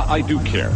I do care.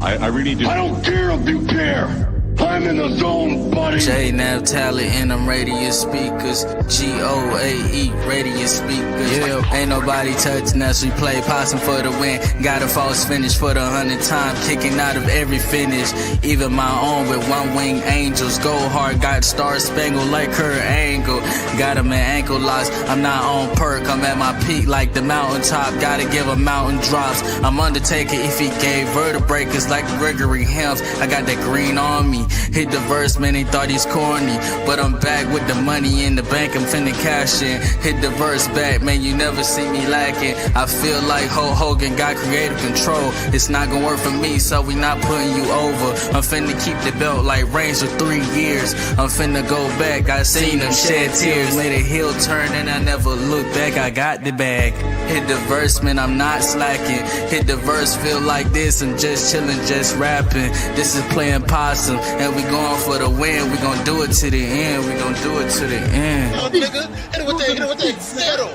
I really do. I don't care if you care. I'm in the zone, buddy. J-Nav talent in them radius speakers. G-O-A-E radius speakers. Yeah, ain't nobody touching us. We play possum for the win. Got a false finish for the 100th time. Kicking out of every finish. Even my own with one-wing angels. Go hard, got star spangled like Kurt Angle. Got him in ankle locks. I'm not on perk. I'm at my peak like the mountaintop. Gotta give a mountain drops. I'm Undertaker if he gave vertebrae. Cause like Gregory Helms, I got that green on me. Hit the verse, man, they thought he's corny. But I'm back with the money in the bank, I'm finna cash in. Hit the verse back, man, you never see me lacking. I feel like Hulk Hogan got creative control. It's not gonna work for me, so we not putting you over. I'm finna keep the belt like Reigns for 3 years. I'm finna go back, I seen them shed tears. Made a heel turn and I never looked back, I got the bag. Hit the verse, man, I'm not slacking. Hit the verse, feel like this, I'm just chilling, just rapping. This is Playin Possum. And we going for the win, we gon' do it to the end, we gon' do it to the end. Yo, nigga, hit it with that zero.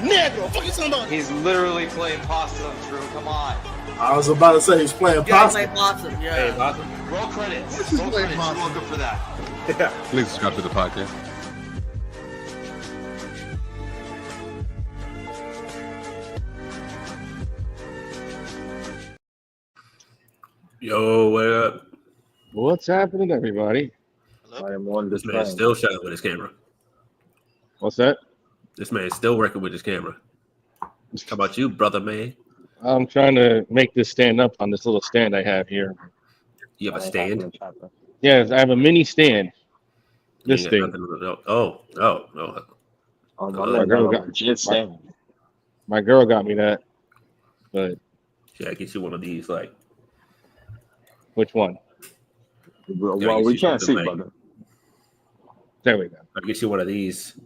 Negro, fuck you talking about? He's literally playing Possum, Drew, come on. I was about to say he's playing Possum. Yeah, play Possum, yeah. Hey, Possum. Roll credits. Roll credits, you're welcome for that. Yeah. Please subscribe to the podcast. Yo, what up? What's happening, everybody? I am on This man is still shouting with his camera. What's that? This man is still working with his camera. How about you, brother man? I'm trying to make this stand up on this little stand I have here. You have a stand? Yes, I have a mini stand. This You got thing. nothing to- Oh. My girl got me that. But Yeah, I get you one of these, like. which one? Well, we can't see, brother. There we go. I get you one of these,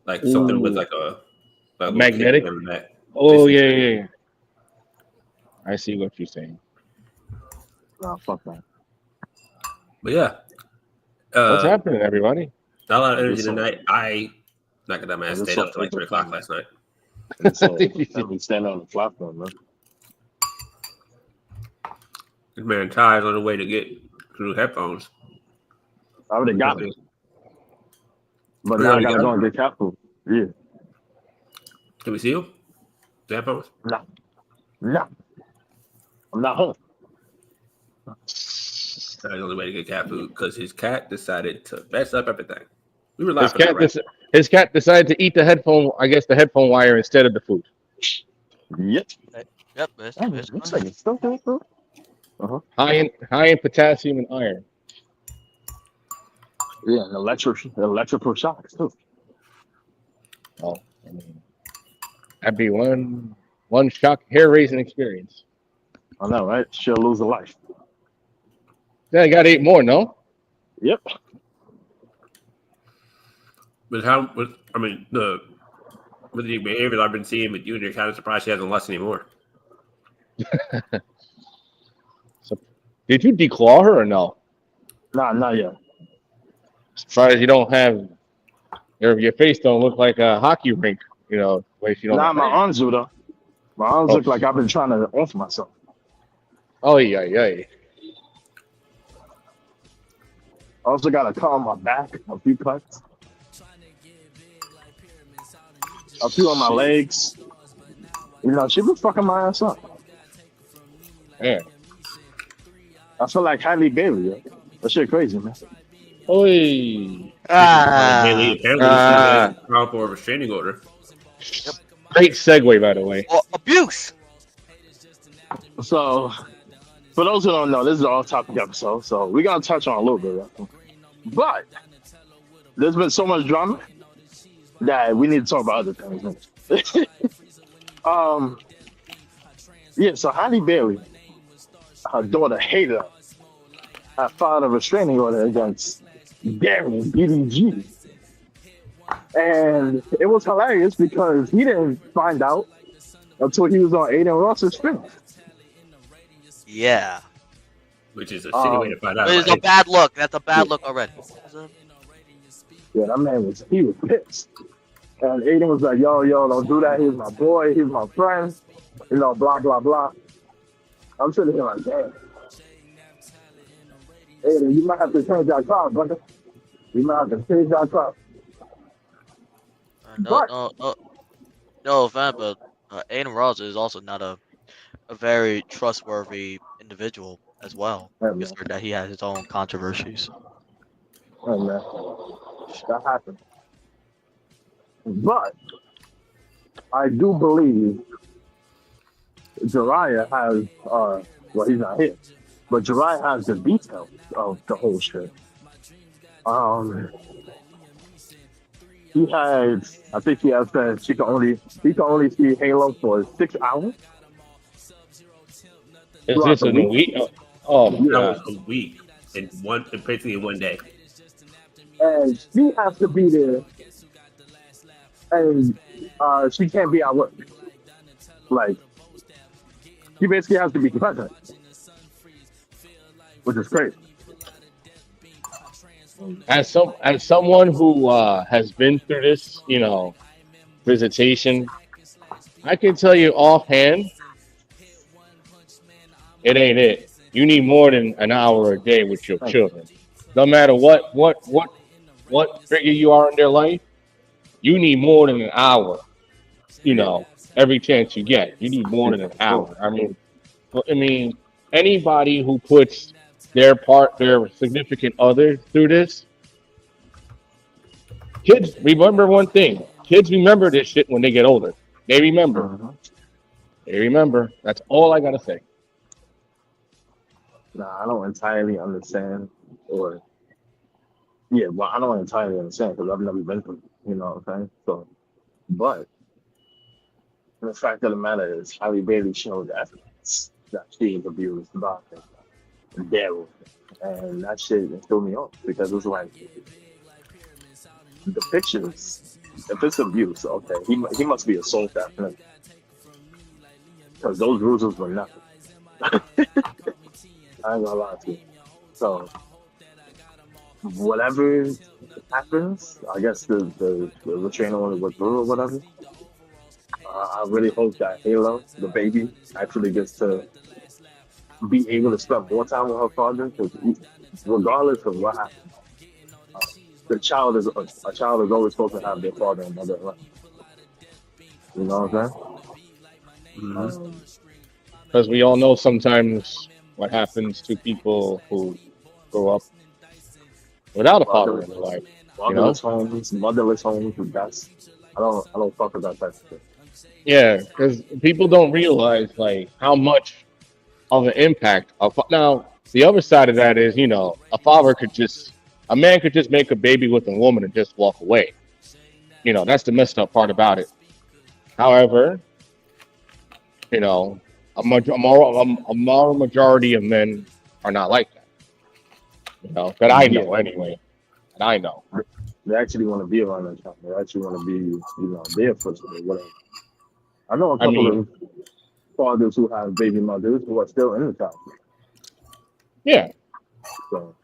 like something with like a magnetic. That. Oh yeah. I see what you're saying. Nah, fuck that. But yeah, What's happening, everybody? not a lot of energy tonight. Not gonna man stayed up till like 3 o'clock last night. So, I've been standing on the platform, man. This man Ty's on the way to get through headphones. I would have got me. But now I gotta go and get cat food. Yeah. Can we see you? The headphones? No. I'm not home. Ty's on the way to get cat food because his cat decided to mess up everything. We were His laughing. his cat decided to eat the headphone. I guess the headphone wire instead of the food. Yep. Yep, Looks like it's still cat food. High in potassium and iron. Yeah, and electrical shocks too. Oh, I mean, that'd be one shock, hair-raising experience. I know, right? She'll lose a life. Yeah, I got 8 more, no? Yep. But with the behaviors I've been seeing with you, you're kind of surprised she hasn't lost anymore. So, did you declaw her or no? Nah, not yet. Surprised you don't have your face don't look like a hockey rink, way she don't. Nah, my arms do though. My arms look like I've been trying to off myself. Oh yeah. I also got a cut on my back, a few cuts. A few on my legs. She been fucking my ass up. Yeah. I feel like Halle Bailey, yo. That shit crazy, man. Oi. Apparently, she's filed for a restraining order. Great segue, by the way. Well, abuse. So, for those who don't know, this is an all-topic episode, so we're gonna touch on a little bit of that. But there's been so much drama that we need to talk about other things. Yeah, so Halle Bailey, her daughter Hater, filed a restraining order against Darren DDG. And it was hilarious because he didn't find out until he was on Aiden Ross's film. Yeah. Which is a shitty way to find out. It's a bad look. That's a bad look already. Yeah, that man was pissed. And Aiden was like, yo, don't do that. He's my boy. He's my friend. Blah, blah, blah. I'm sitting here like, damn. Hey, you might have to change that car, brother. You might have to change that car. No, But no, no, no offense, but Aiden Ross is also not a very trustworthy individual as well. hey, man, Considering that he has his own controversies. hey, man, that happened. But I do believe Jariah has, well, he's not here, but Jariah has the details of the whole shit. He had, I think he has said he can only see Halo for 6 hours. Is Throughout this the in a week. week? Oh my That god. was a week in basically in one day. And she has to be there, and she can't be at work. Like, she basically has to be present, which is crazy. As someone who has been through this, visitation, I can tell you offhand, it ain't it. You need more than an hour a day with your children. No matter what figure you are in their life, you need more than an hour. Every chance you get, you need more than an hour. I mean, anybody who puts their significant other through this, kids remember one thing. Kids remember this shit when they get older. They remember. They remember. That's all I gotta say. Nah, I don't entirely understand, or yeah, well, I don't entirely understand because I've never been through, you know what I'm saying? So, but the fact of the matter is, Halle Bailey showed evidence that she was abused by Daryl, and that shit threw me off because it was like the pictures. If it's abuse, okay, he must be a soul definitely because those bruises were nothing. I ain't gonna lie to you. So whatever happens, I guess the restraining order was through or whatever. I really hope that Halo, the baby, actually gets to be able to spend more time with her father. Because regardless of what happens, the child is a child is always supposed to have their father and mother around. You know what I'm saying? Because we all know sometimes what happens to people who grow up without a father in their life. Motherless homes. That's I don't fuck with that type of shit. Yeah, because people don't realize like how much of an impact. Now, the other side of that is, a man could just make a baby with a woman and just walk away. That's the messed up part about it. However, a moral majority of men are not like that. That I know anyway. And I know. They actually want to be around that child. They actually want to be, there for them or whatever. I know a couple of fathers who have baby mothers who are still in the child. Yeah. So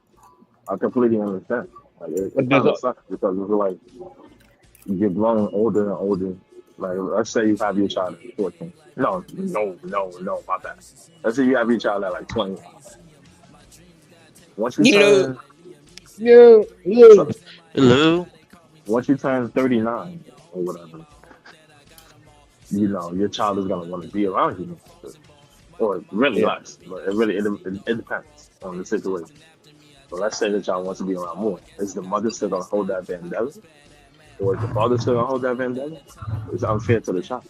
I completely understand. Like it But kind of sucks because it's like you get growing older and older. Like let's say you have your child at 14. No, my bad. Let's say you have your child at like 20. Once you turn Hello. once you turn 39 or whatever, your child is gonna want to be around you, or really less. But it depends on the situation. So let's say the child wants to be around more. Is the mother still gonna hold that vendetta, or is the father still gonna hold that vendetta? It's unfair to the child.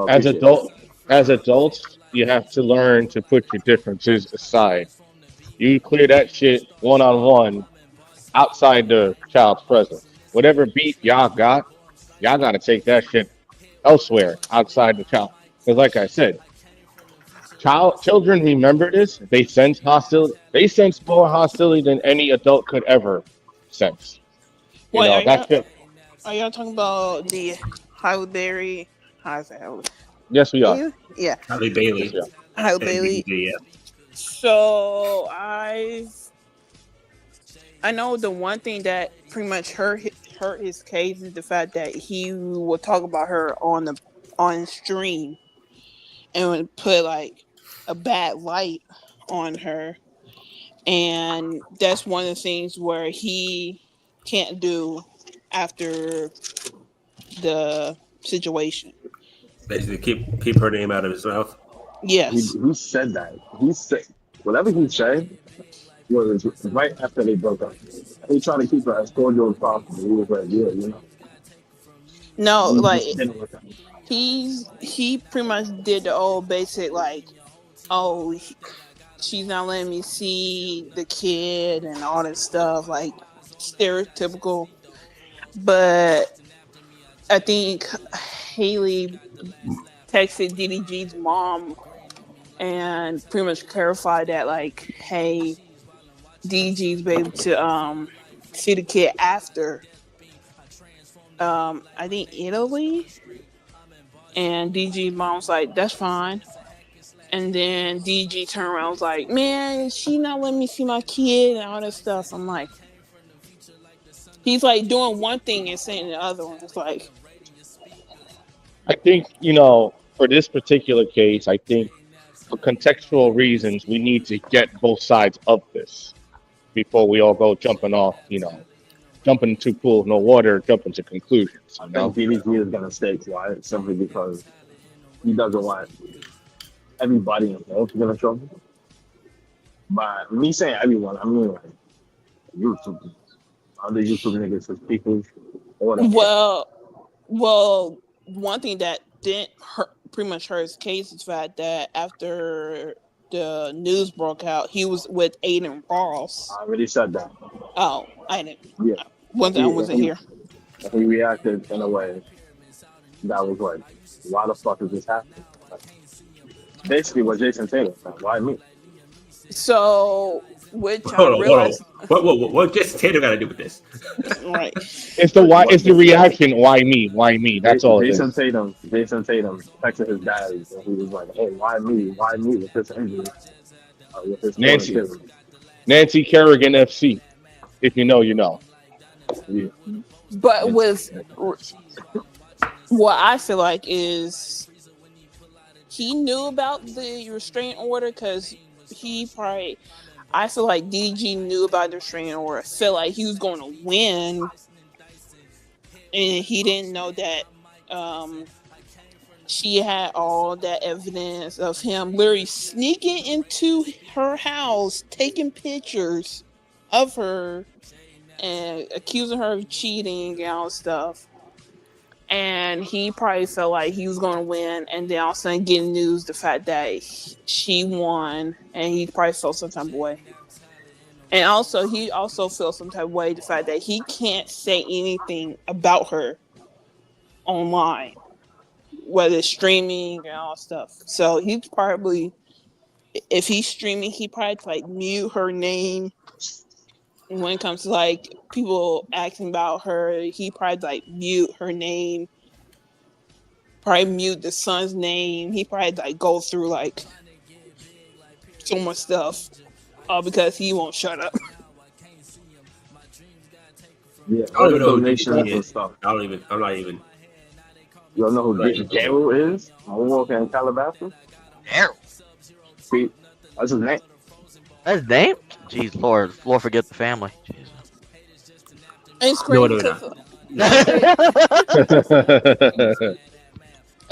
As adults, you have to learn to put your differences aside. You clear that shit one on one outside the child's presence. Whatever beef y'all gotta take that shit elsewhere outside the child. Because like I said, children remember this. They sense hostility. They sense more hostility than any adult could ever sense. Are y'all talking about the Halle Berry? How's that? Yes, we are. Yeah. Halle Bailey. Yes, we are. Halle Bailey. Yeah. So I know the one thing that pretty much hurt his case is the fact that he will talk about her on stream and would put like a bad light on her, and that's one of the things where he can't do after the situation. Basically, keep her name out of his mouth. Yes. He said that. He said whatever he said was right after they broke up. He tried to keep her as cordial as possible. He was like, yeah, you know. No, like Didn't work out. he pretty much did the old basic like, oh, she's not letting me see the kid and all that stuff, like stereotypical. But I think Haley texted DDG's mom and pretty much clarified that, like, hey, DDG's be able to see the kid after I think Italy, and DG's mom's like, that's fine. And then DG turned around and was like, man, she not letting me see my kid and all that stuff. I'm like, he's like doing one thing and saying the other one. It's like, I think, for this particular case, I think for contextual reasons, we need to get both sides of this before we all go jumping off, jumping into pool of no water, jumping to conclusions. I think DDG is going to stay quiet simply because he doesn't want everybody involved to get in trouble. By me saying everyone, I mean like YouTube, other YouTube niggas, his people, or whatever. well, one thing that didn't pretty much hurt his case is the fact that after the news broke out, he was with Aiden Ross. I already said that. Oh, I didn't. Yeah. I wasn't here. He reacted in a way that was like, why the fuck is this happening? Like, basically what Jason Taylor said. Why me? So, which Hold I realized. What Jason Taylor got to do with this? Right. It's the reaction. Why me? Why me? That's all. Jason Tatum texted his dad and he was like, "Hey, why me? Why me with this injury? With this Nancy Kerrigan FC. If you know, you know." Yeah. But with what I feel like is he knew about the restraining order because I feel like DG knew about the restraining order. I feel like he was going to win, and he didn't know that she had all that evidence of him literally sneaking into her house, taking pictures of her, and accusing her of cheating and all stuff. And he probably felt like he was going to win, and then all of a sudden getting news the fact that she won, and he probably felt some type of way. And also, he also feels some type of way the fact that he can't say anything about her online, whether it's streaming and all stuff. So he's probably, if he's streaming, he probably like mute her name. When it comes to like people asking about her, he probably like mute her name, probably mute the son's name. He probably like go through like so much stuff because he won't shut up. Yeah, I don't even know who donations and stuff. I'm not even. You don't know who Daryl is? Moonwalker in Calabasas? Daryl. See, that's his name. That's his name? Jeez, Lord forget the family. Jesus. And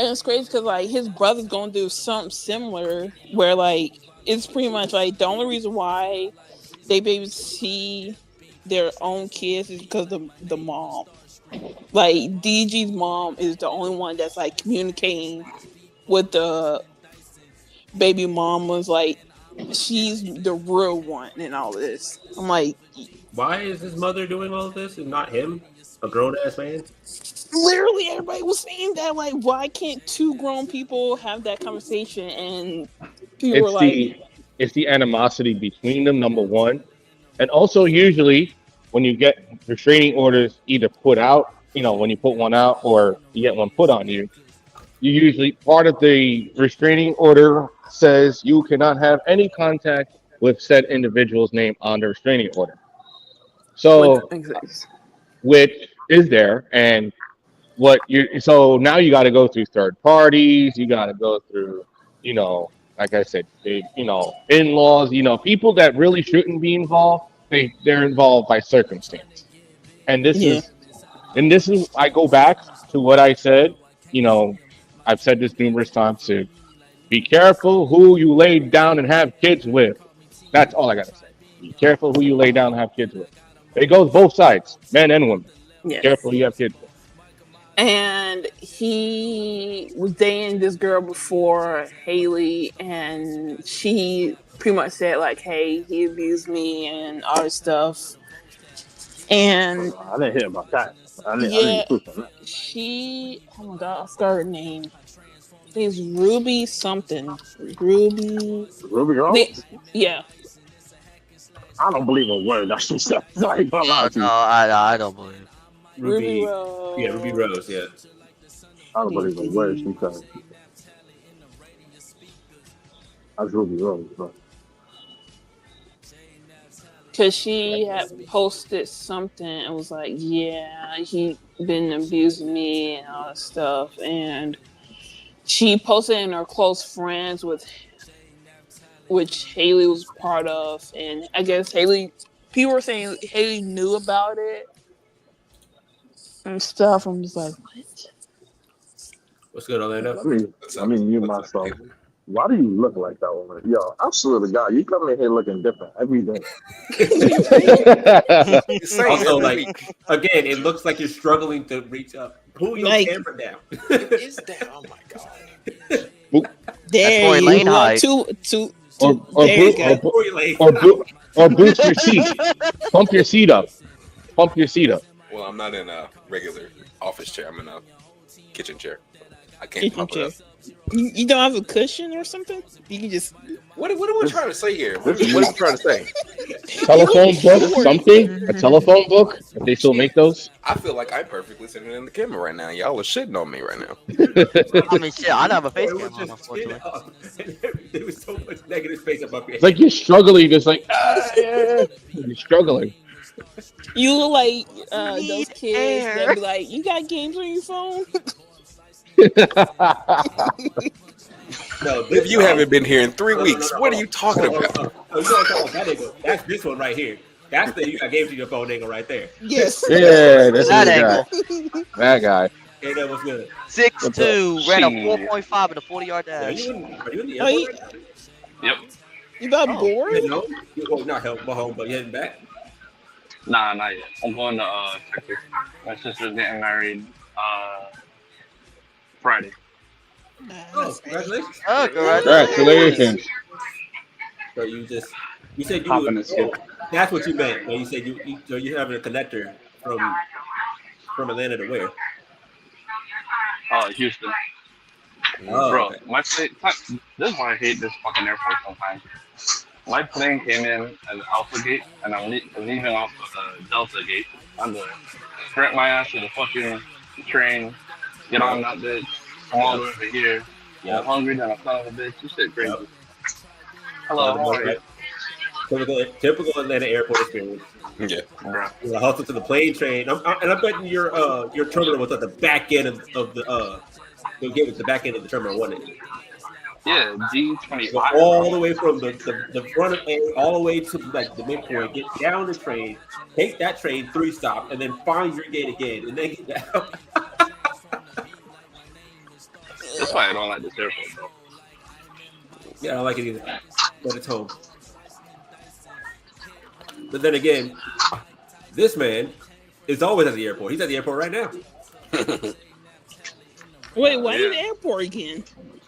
it's crazy because like his brother's going to do something similar where like it's pretty much like the only reason why they be able to see their own kids is because of the mom. Like DG's mom is the only one that's like communicating with the baby mom. Was like she's the real one in all this. I'm like, why is his mother doing all of this and not him, a grown ass man? Literally, everybody was saying that. Like, why can't two grown people have that conversation? And people were like, it's the animosity between them, number one, and also usually when you get restraining orders either put out, when you put one out or you get one put on you, you usually part of the restraining order says you cannot have any contact with said individual's name on the restraining order. So, which is there, and so now you got to go through third parties, you got to go through, like I said, they, in-laws, people that really shouldn't be involved, they're involved by circumstance. And Yeah. this is, I go back to what I said, I've said this numerous times too. Be careful who you lay down and have kids with. That's all I gotta say. Be careful who you lay down and have kids with. It goes both sides, men and women. Be Yeah. careful who you have kids with. And he was dating this girl before, Haley, and she pretty much said like, "Hey, he abused me and all this stuff." And I didn't hear about that. I didn't yeah, proof on that. she, oh my god, I forgot her name. I think it's Ruby something. Ruby Rose? Yeah. I don't believe a word that she said. Sorry, but No, I don't believe. Ruby Rose. Yeah, Ruby Rose. Yeah. I don't believe a word she said. That's Ruby Rose, but Because she had posted something and was like, yeah, he been abusing me and all that stuff. And she posted in her close friends, which Haley was part of. And I guess people were saying Haley knew about it and stuff. I'm just like, what? What's good, Orlando? I mean, you myself. Why do you look like that woman? Yo, I swear to God, you come in here looking different every day. Also, like, again, it looks like you're struggling to reach up. Pull your camera down. It is down. Oh my god. There That's you lane go. height. Or boost your seat. Pump your seat up. Pump your seat up. Well, I'm not in a regular office chair. I'm in a kitchen chair. I can't pump it up. You don't have a cushion or something? You can just. What are we trying to say here? What are we trying to say? Telephone book, something? A telephone book? If they still make those? I feel like I'm perfectly sitting in the camera right now. Y'all are shitting on me right now. I mean, shit, I don't have a face cam on, unfortunately. There was so much negative space up here. It's like you're struggling, just like, yeah. You're struggling. You look like those kids that be like, you got games on your phone? No, if you haven't been here in 3 weeks, what are you talking about? That's this one right here. That's the you got games to your phone angle right there. Yes. Yeah, that's That the guy. angle. That guy. Hey, that was good. 6'2", ran a 4.5 in a 40-yard Are dash. you in the airport right now? Yep. You got bored? No, well, not home, but you heading back. Nah, not yet. I'm going to Texas. My sister's getting married Friday. Oh, congratulations! Oh, congratulations! So you said you Hopping this kid. That's what you meant. When you said so you're having a connector from Atlanta to where? Houston. Oh, Bro, okay. my plane. This is why I hate this fucking airport sometimes. My plane came in at Alpha Gate, and I'm leaving off of the Delta Gate. I'm going to sprint my ass to the fucking train, get on that bitch, come all the way over here. I'm hungry than a son of a bitch. This shit crazy. Yep. Hello, how are you? Typical Atlanta airport experience. Yeah. You hustle to the plane train, and I bet your terminal was at the back end of the back end of the terminal, wasn't it? Yeah, G25. So all the way from the front of all the way to like the midpoint, get down the train, take that train 3 stops, and then find your gate again, and then get down. That's why I don't like this airport, bro. Yeah, I don't like it either, but it's home. But then again, this man is always at the airport. He's at the airport right now. Wait, why the airport again?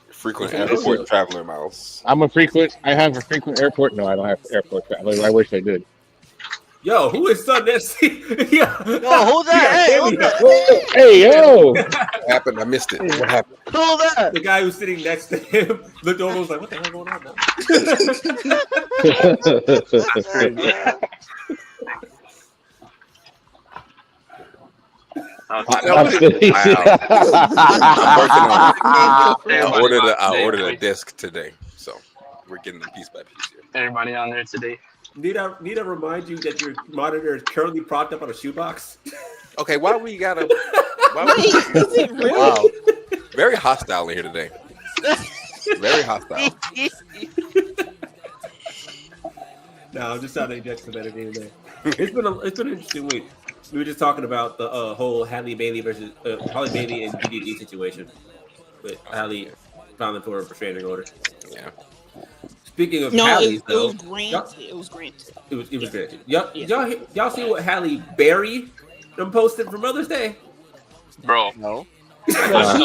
Frequent airport traveler miles. I have a frequent airport. No, I don't have airport travel. I wish I did. Yo, who is son next? Yo, who's that? Hey, yo. What happened? I missed it. What happened? Who's that? The guy who's sitting next to him looked over and was like, what the hell going on now? I'm working on it. I ordered a disc today, so we're getting them piece by piece here. Everybody on there today. Need I remind you that your monitor is currently propped up on a shoebox? Okay, why we gotta? Is it really? Wow, very hostile in here today. Very hostile. No, I'm just trying to inject some energy in there. It's been an interesting week. We were just talking about the whole Halle Bailey versus Halle Bailey and DDG situation with Halle filing for a restraining order. Yeah. Speaking of No, Halle's, it was granted. It was granted. It was granted. Y'all see what Halle Berry them posted for Mother's Day? Bro. No. I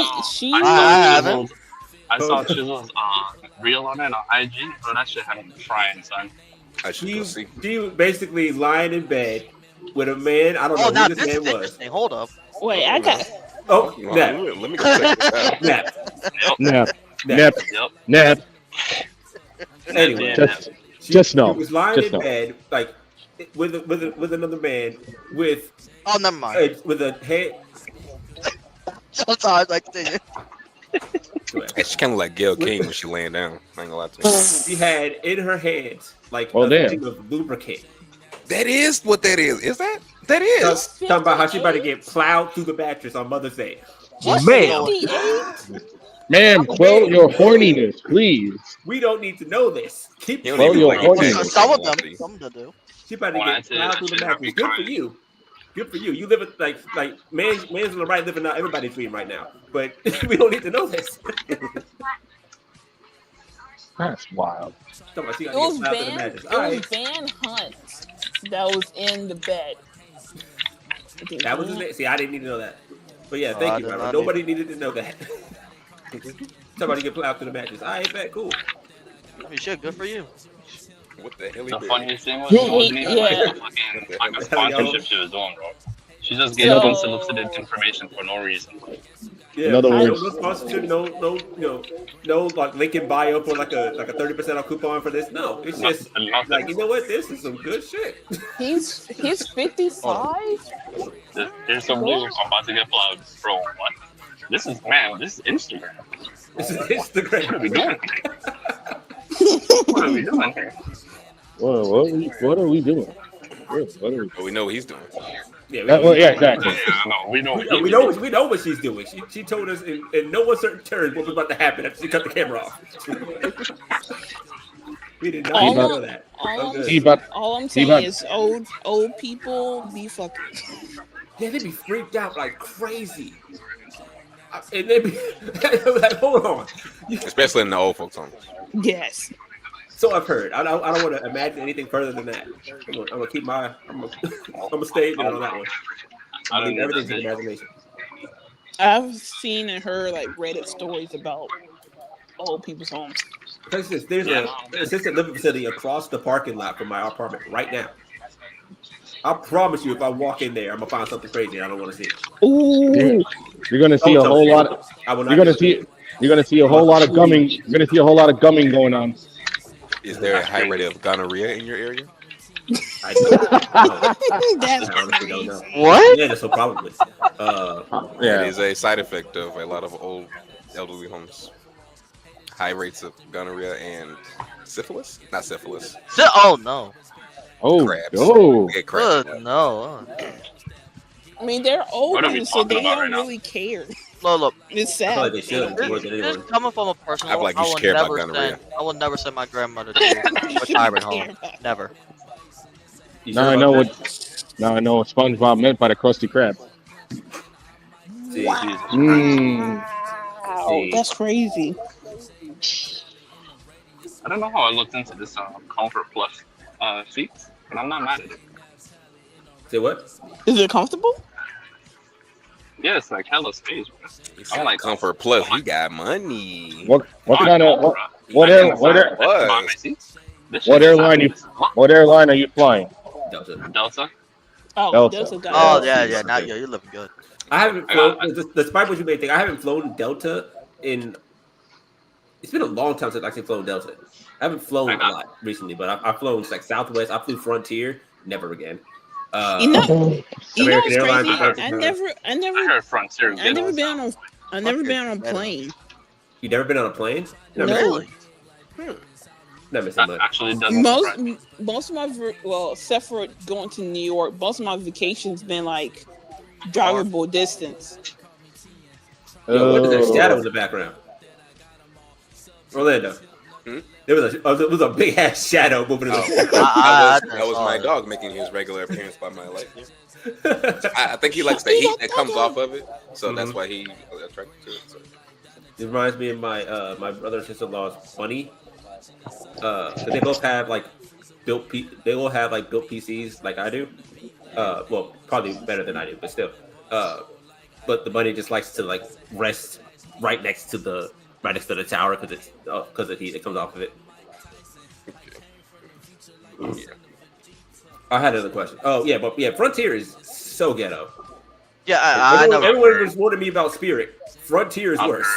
saw Chisel's reel on it on IG. Bro, that shit had me crying, son. She was basically lying in bed with a man. I don't know who this man was. Hold up. Wait, I got. Oh, Nap. Let me go check this out. Nap. Anyway, just know. She was lying in bed, like with another man with. Oh, never mind. With a head. Sometimes I think. She kind of like Gail King when she laying down. I ain't gonna lie to you. She had in her hands like a thing of lubricant. That is what that is. Is that? That is. Talking about how she about to get plowed through the mattress on Mother's Day. Ma'am, quell your horniness, please. We don't need to know this. Keep quell your horniness. Some of them do. She about to get plowed through the mattress. Good for you. Good for you. You live it like man's on the right living out everybody's dream right now. But we don't need to know this. That's wild. It was Van Hunt that was in the bed. That was his name. See, I didn't need to know that. But yeah, thank you, Robert. Nobody needed to know that. Somebody get plowed through the mattress. I ain't that cool. I mean, shit, good for you. What the hell? The funniest thing was it wasn't even like a sponsorship she was doing, bro. She just gave unsolicited information for no reason. Yeah, in other words, no sponsorship, no like link in bio for like a 30% off coupon for this. No, it's just like, you know what? This is some good shit. He's 55. There's some rules. I'm about to get plowed, bro. What? This is Instagram. This is Instagram. What are we doing? What are we doing here? What are we doing? We know what he's doing. Yeah, exactly. We know what she's doing. She told us in no uncertain terms what was about to happen after she cut the camera off. We did not know that. All I'm saying is old people be fucking. Yeah, they be freaked out like crazy. And they be like, hold on. Especially in the old folks' home. Yes. So I've heard. I don't want to imagine anything further than that. I'm gonna keep my. I'm gonna stay on that one. I leave everything to the imagination. I've seen and heard like Reddit stories about old people's homes. There's an assisted living facility across the parking lot from my apartment right now. I promise you, if I walk in there, I'm gonna find something crazy I don't want to see. Ooh, you're gonna see a whole lot. You're gonna see a whole lot of gumming. You're gonna see a whole lot of gumming going on. Is there a high rate of gonorrhea in your area? I don't know. What? Yeah, so probably. It is a side effect of a lot of old elderly homes. High rates of gonorrhea and syphilis? Not syphilis. Oh no. Oh, crabs. Oh, get crabs. No. I mean, they're old, so they don't really care. Look. It's sad. I feel like they should. This coming from a person. I feel like you should care about gonorrhea. I will never send my grandmother to a retirement home. Never. Now I know what SpongeBob meant by the Krusty Krab. Wow, that's crazy. I don't know how I looked into this Comfort Plus seats, but I'm not mad at it. Say what? Is it comfortable? Yeah, it's like hella space, bro. I'm like Comfort Plus. He got money. What airline are you flying? Delta. Oh, Delta. Oh yeah. Now you're looking good. I haven't flown. Despite what you may think, I haven't flown Delta in. It's been a long time since I've actually flown Delta. I haven't flown a lot recently, but I've flown like Southwest. I flew Frontier. Never again. You know American what's Airlines. crazy? I never Frontier. I've never been on a plane. You never been on a plane? No. Really? Never seen much. Actually, doesn't most of my except for going to New York, most of my vacations been like drivable distance. Yo, what is that shadow in the background? Orlando. Hmm? There was a big ass shadow moving in the that was my dog making his regular appearance by my light. I think he likes the heat that comes off of it, so that's why he attracted to it. So. It reminds me of my brother and sister-in-law's bunny. They both have like built PCs like I do. Well, probably better than I do, but still. But the bunny just likes to like rest right next to the tower because of the heat that comes off of it. Okay. Yeah. I had another question. Oh yeah, but yeah, Frontier is so ghetto. Yeah, I know. Everyone was warning me about Spirit. Frontier is worse.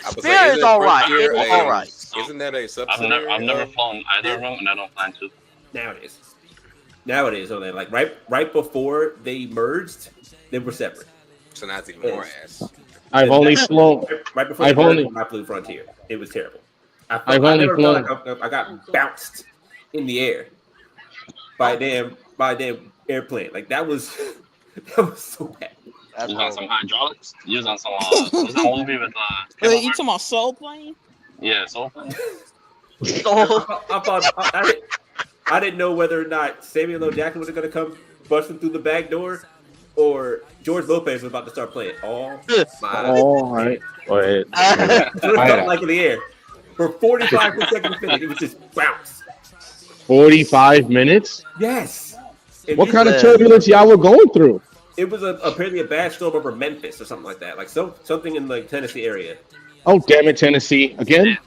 Spirit is all right. It's all right. Isn't that a subsidiary? I've never flown either of them, and I don't plan to. Nowadays, so like right before they merged, they were separate. So now it's even more ass. I've only flown. Right before I flew Frontier. It was terrible. I got bounced in the air by a damn airplane. Like that was so bad. You was on some hydraulics. You was on some movie with Wait, you talking about Soul Plane? Yeah, Soul Plane. I didn't know whether or not Samuel L. Jackson was going to come busting through the back door, or George Lopez was about to start playing. All right. Go ahead. Like in the air for 45 consecutive minutes. It was just bounce. 45 minutes? Yes. What kind of turbulence y'all were going through? It was apparently a bad storm over Memphis or something like that. Like something in the Tennessee area. Oh, damn it, Tennessee. Again?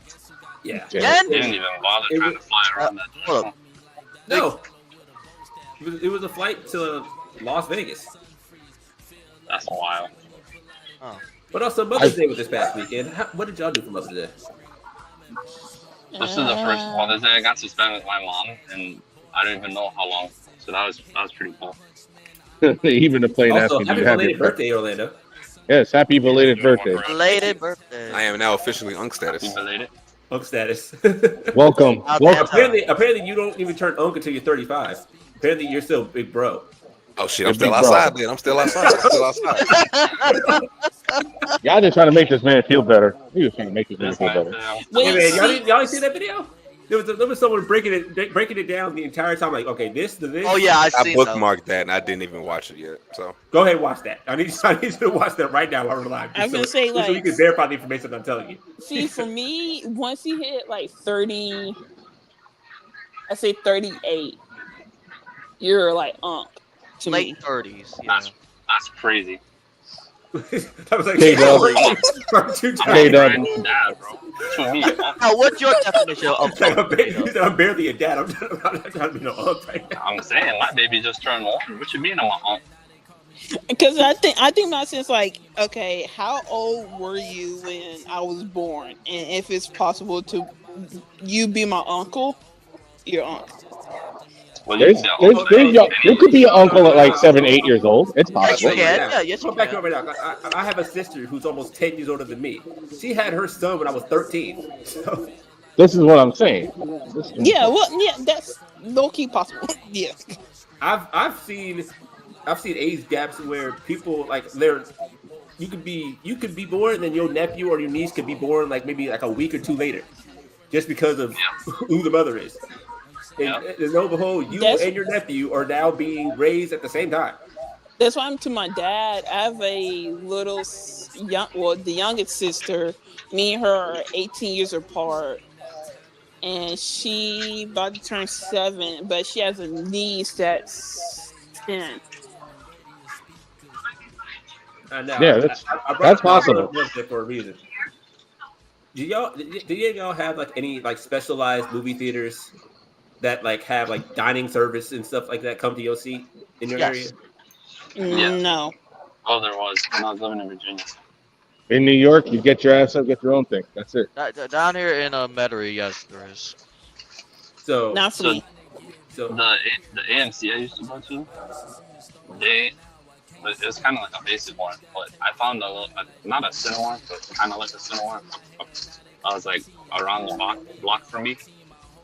Yeah. They didn't even bother trying to fly around that. No. It was a flight to Las Vegas. That's wild. Oh. But also Mother's Day was this past weekend. What did y'all do for Mother's Day? This is the first Mother's Day I got to spend with my mom, and I don't even know how long. So that was pretty cool. Even to play also, happy belated birthday, Orlando. Yes, happy belated birthday. Belated birthday. I am now officially Unk status. Unk status. Welcome. Apparently, you don't even turn Unk until you're 35. Apparently, you're still big bro. Oh shit, I'm still outside, man. I'm still outside. Y'all just trying to make this man feel better. He was trying to make this man feel better. Hey, man, y'all didn't see that video? There was someone breaking it down the entire time. Like, okay, this. Oh yeah, I bookmarked that, and I didn't even watch it yet. So go ahead, and watch that. I need you to watch that right now while we're live. I was gonna say, so you can verify the information I'm telling you. See, for me, once you hit like 30, I say 38, you're like late 30s. Yeah. That's crazy. That was like Now, what's your definition of I'm barely a dad. I'm trying to be no uncle right now. I'm saying my baby just turned 1. What you mean I'm an uncle? Because I think my sense like, okay, how old were you when I was born? And if it's possible to you be my uncle, your uncle. Well, you could be an uncle at like 7, 8 years old. It's possible. Yes, Go back over now. I have a sister who's almost 10 years older than me. She had her son when I was 13. So. This is what I'm saying. That's low key possible. Yeah. I've seen age gaps where people like you could be born and then your nephew or your niece could be born like maybe like a week or 2 later, just because of who the mother is. And lo and behold, you and your nephew are now being raised at the same time. That's why I'm to my dad. I have a the youngest sister. Me and her are 18 years apart. And she about to turn 7, but she has a niece that's 10. Yeah, that's possible. For a reason. Do y'all have like any like specialized movie theaters that like have like dining service and stuff like that come to your seat in your area? No. Oh, there was when I was living in Virginia. In New York, you get your ass up, get your own thing. That's it. Down here in Metairie, yes, there is. So not for me. So the AMC I used to go to, it was kind of like a basic one, but I found not a Cinemark, but kind of like a Cinemark. I was like around the block from me.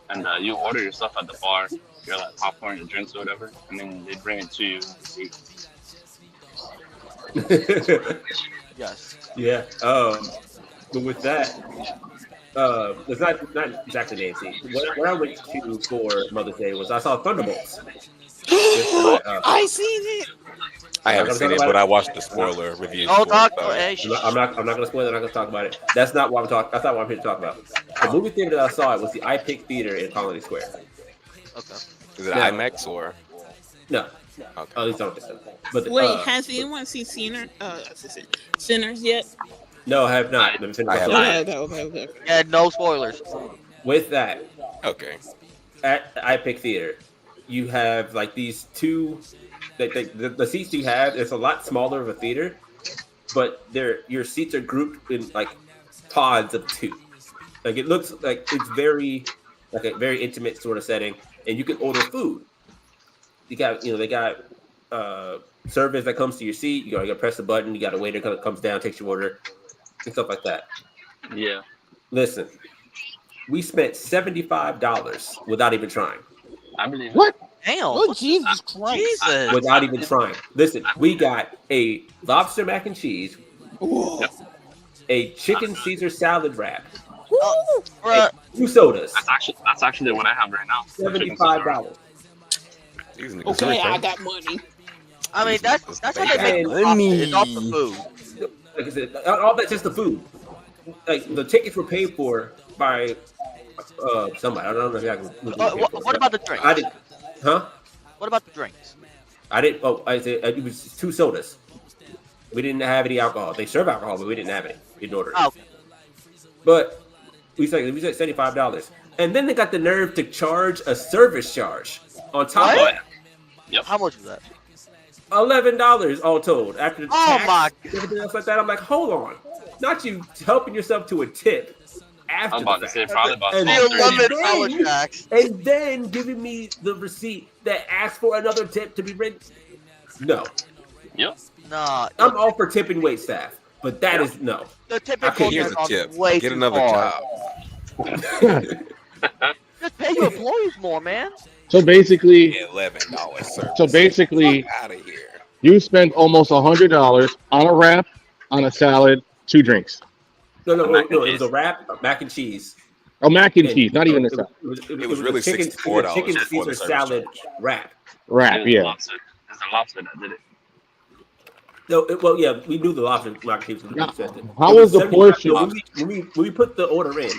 And you order your stuff at the bar, your like popcorn, your drinks, or whatever, and then they bring it to you. Yes. Yeah. But with that, it's not exactly an AMC. What I went to for Mother's Day was I saw Thunderbolts. I seen it. I haven't seen it, but I watched the spoiler review. Oh, for it, Doctor, I'm not gonna spoil it. I'm not gonna talk about it. That's not what I'm talking. That's not what I'm here to talk about. The movie theater that I saw it was the iPic Theater in Colony Square. Okay. Is it IMAX or? No. Okay. At least I don't think so. But Wait, has anyone seen Sinners yet? No, I have not. Okay. Yeah, no spoilers. With that, okay, at iPic Theater, you have like these two. The seats you have, it's a lot smaller of a theater, but your seats are grouped in like pods of two. Like it looks like it's very like a very intimate sort of setting, and you can order food. They got service that comes to your seat. You gotta press the button. You got a waiter comes down, takes your order, and stuff like that. Yeah. Listen, we spent $75 without even trying. I believe What? Damn. Oh, Jesus Christ. Jesus. Without even trying. Listen, we got a lobster mac and cheese, a chicken Caesar salad wrap, two sodas. That's actually what I have right now. $75. Okay, I got money. I mean, that's how they make money. It's off the food. Like I said, all that's just the food. Like the tickets were paid for by somebody. I don't know exactly. What about the drinks? I didn't. Huh? What about the drinks? I didn't. Oh, I said it was two sodas. We didn't have any alcohol. They serve alcohol, but we didn't have any. We didn't order it. Oh, okay. But we said $75, and then they got the nerve to charge a service charge on top of it. Yep. How much was that? $11 all told. After the Oh tax, my! everything else like that, I'm like, hold on, not you helping yourself to a tip. After I'm about the to say fact. probably about And $11 tax. And then giving me the receipt that asks for another tip to be written. No. Yep. Nah. I'm all for tipping wait staff, but that is no. The tipping Here's a tip. way Get too another far. job. Just pay your employees more, man. So basically, $11 service. so basically, Out of here. you spend almost $100 on a wrap, on a salad, 2 drinks. No. It was a wrap, mac and cheese. Oh, mac and cheese, not even a salad. It was really chicken, $64 chicken for the Caesar service salad wrap. Wrap, It's yeah. the lobster that did it. No, well, yeah, we knew the lobster mac and cheese. How was the portion? When we put the order in,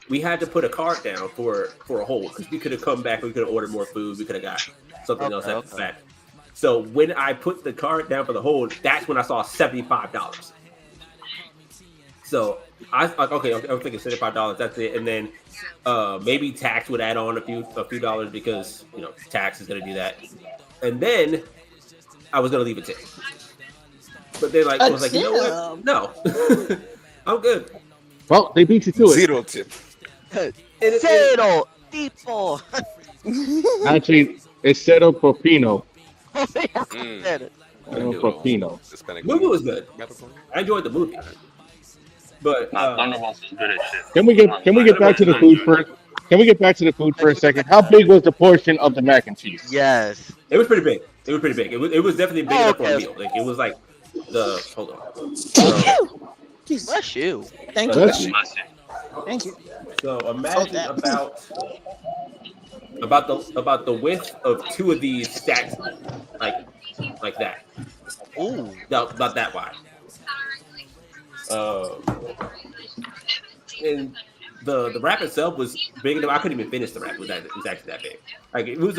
we had to put a card down for a hold because we could have come back. We could have ordered more food. We could have got something else after the fact. So when I put the card down for the hold, that's when I saw $75. So I was like, okay, I'm thinking $75. That's it, and then maybe tax would add on a few dollars because tax is going to do that, and then I was going to leave a tip. But they I was like, you know what? No, I'm good. Well, they beat you to it. 0 tip. Zero tipo. Actually, it's Cero Popino. Said it. Popino. The movie was good. I enjoyed the movie. But Thunderbolts is good as shit. Can we get back to the food first? Can we get back to the food for a second? How big was the portion of the mac and cheese? Yes. It was pretty big. It was definitely big enough for a meal. Like it was like hold on. Bless you. Thank you. Thank you. So imagine about the width of 2 of these stacks, like that. Ooh. No, not that wide. And the wrap itself was big enough. I couldn't even finish the wrap. It was actually that big. Like it was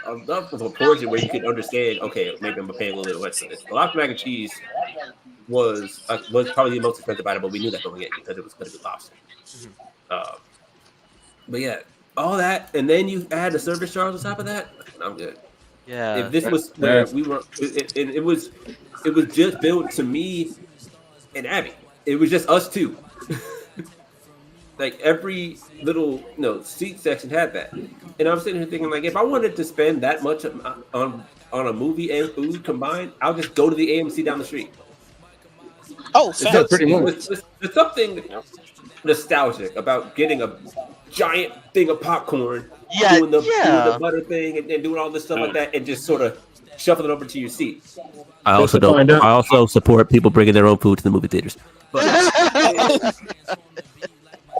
enough of a portion where you could understand. Okay, maybe I'm paying a little bit less for this. The lobster mac and cheese was probably the most expensive item, but we knew that going in because it was going to be lobster. But yeah, all that, and then you add the service charge on top of that. I'm good. Yeah. If this was where we were, it was just built to me and Abby. It was just us two. Like every little seat section had that, and I'm sitting here thinking like, if I wanted to spend that much on a movie and food combined, I'll just go to the AMC down the street. Oh, pretty much. There's something nostalgic about getting a giant thing of popcorn, doing the butter thing, and doing all this stuff like that, and just sort of shuffling it over to your seat. I also support people bringing their own food to the movie theaters. But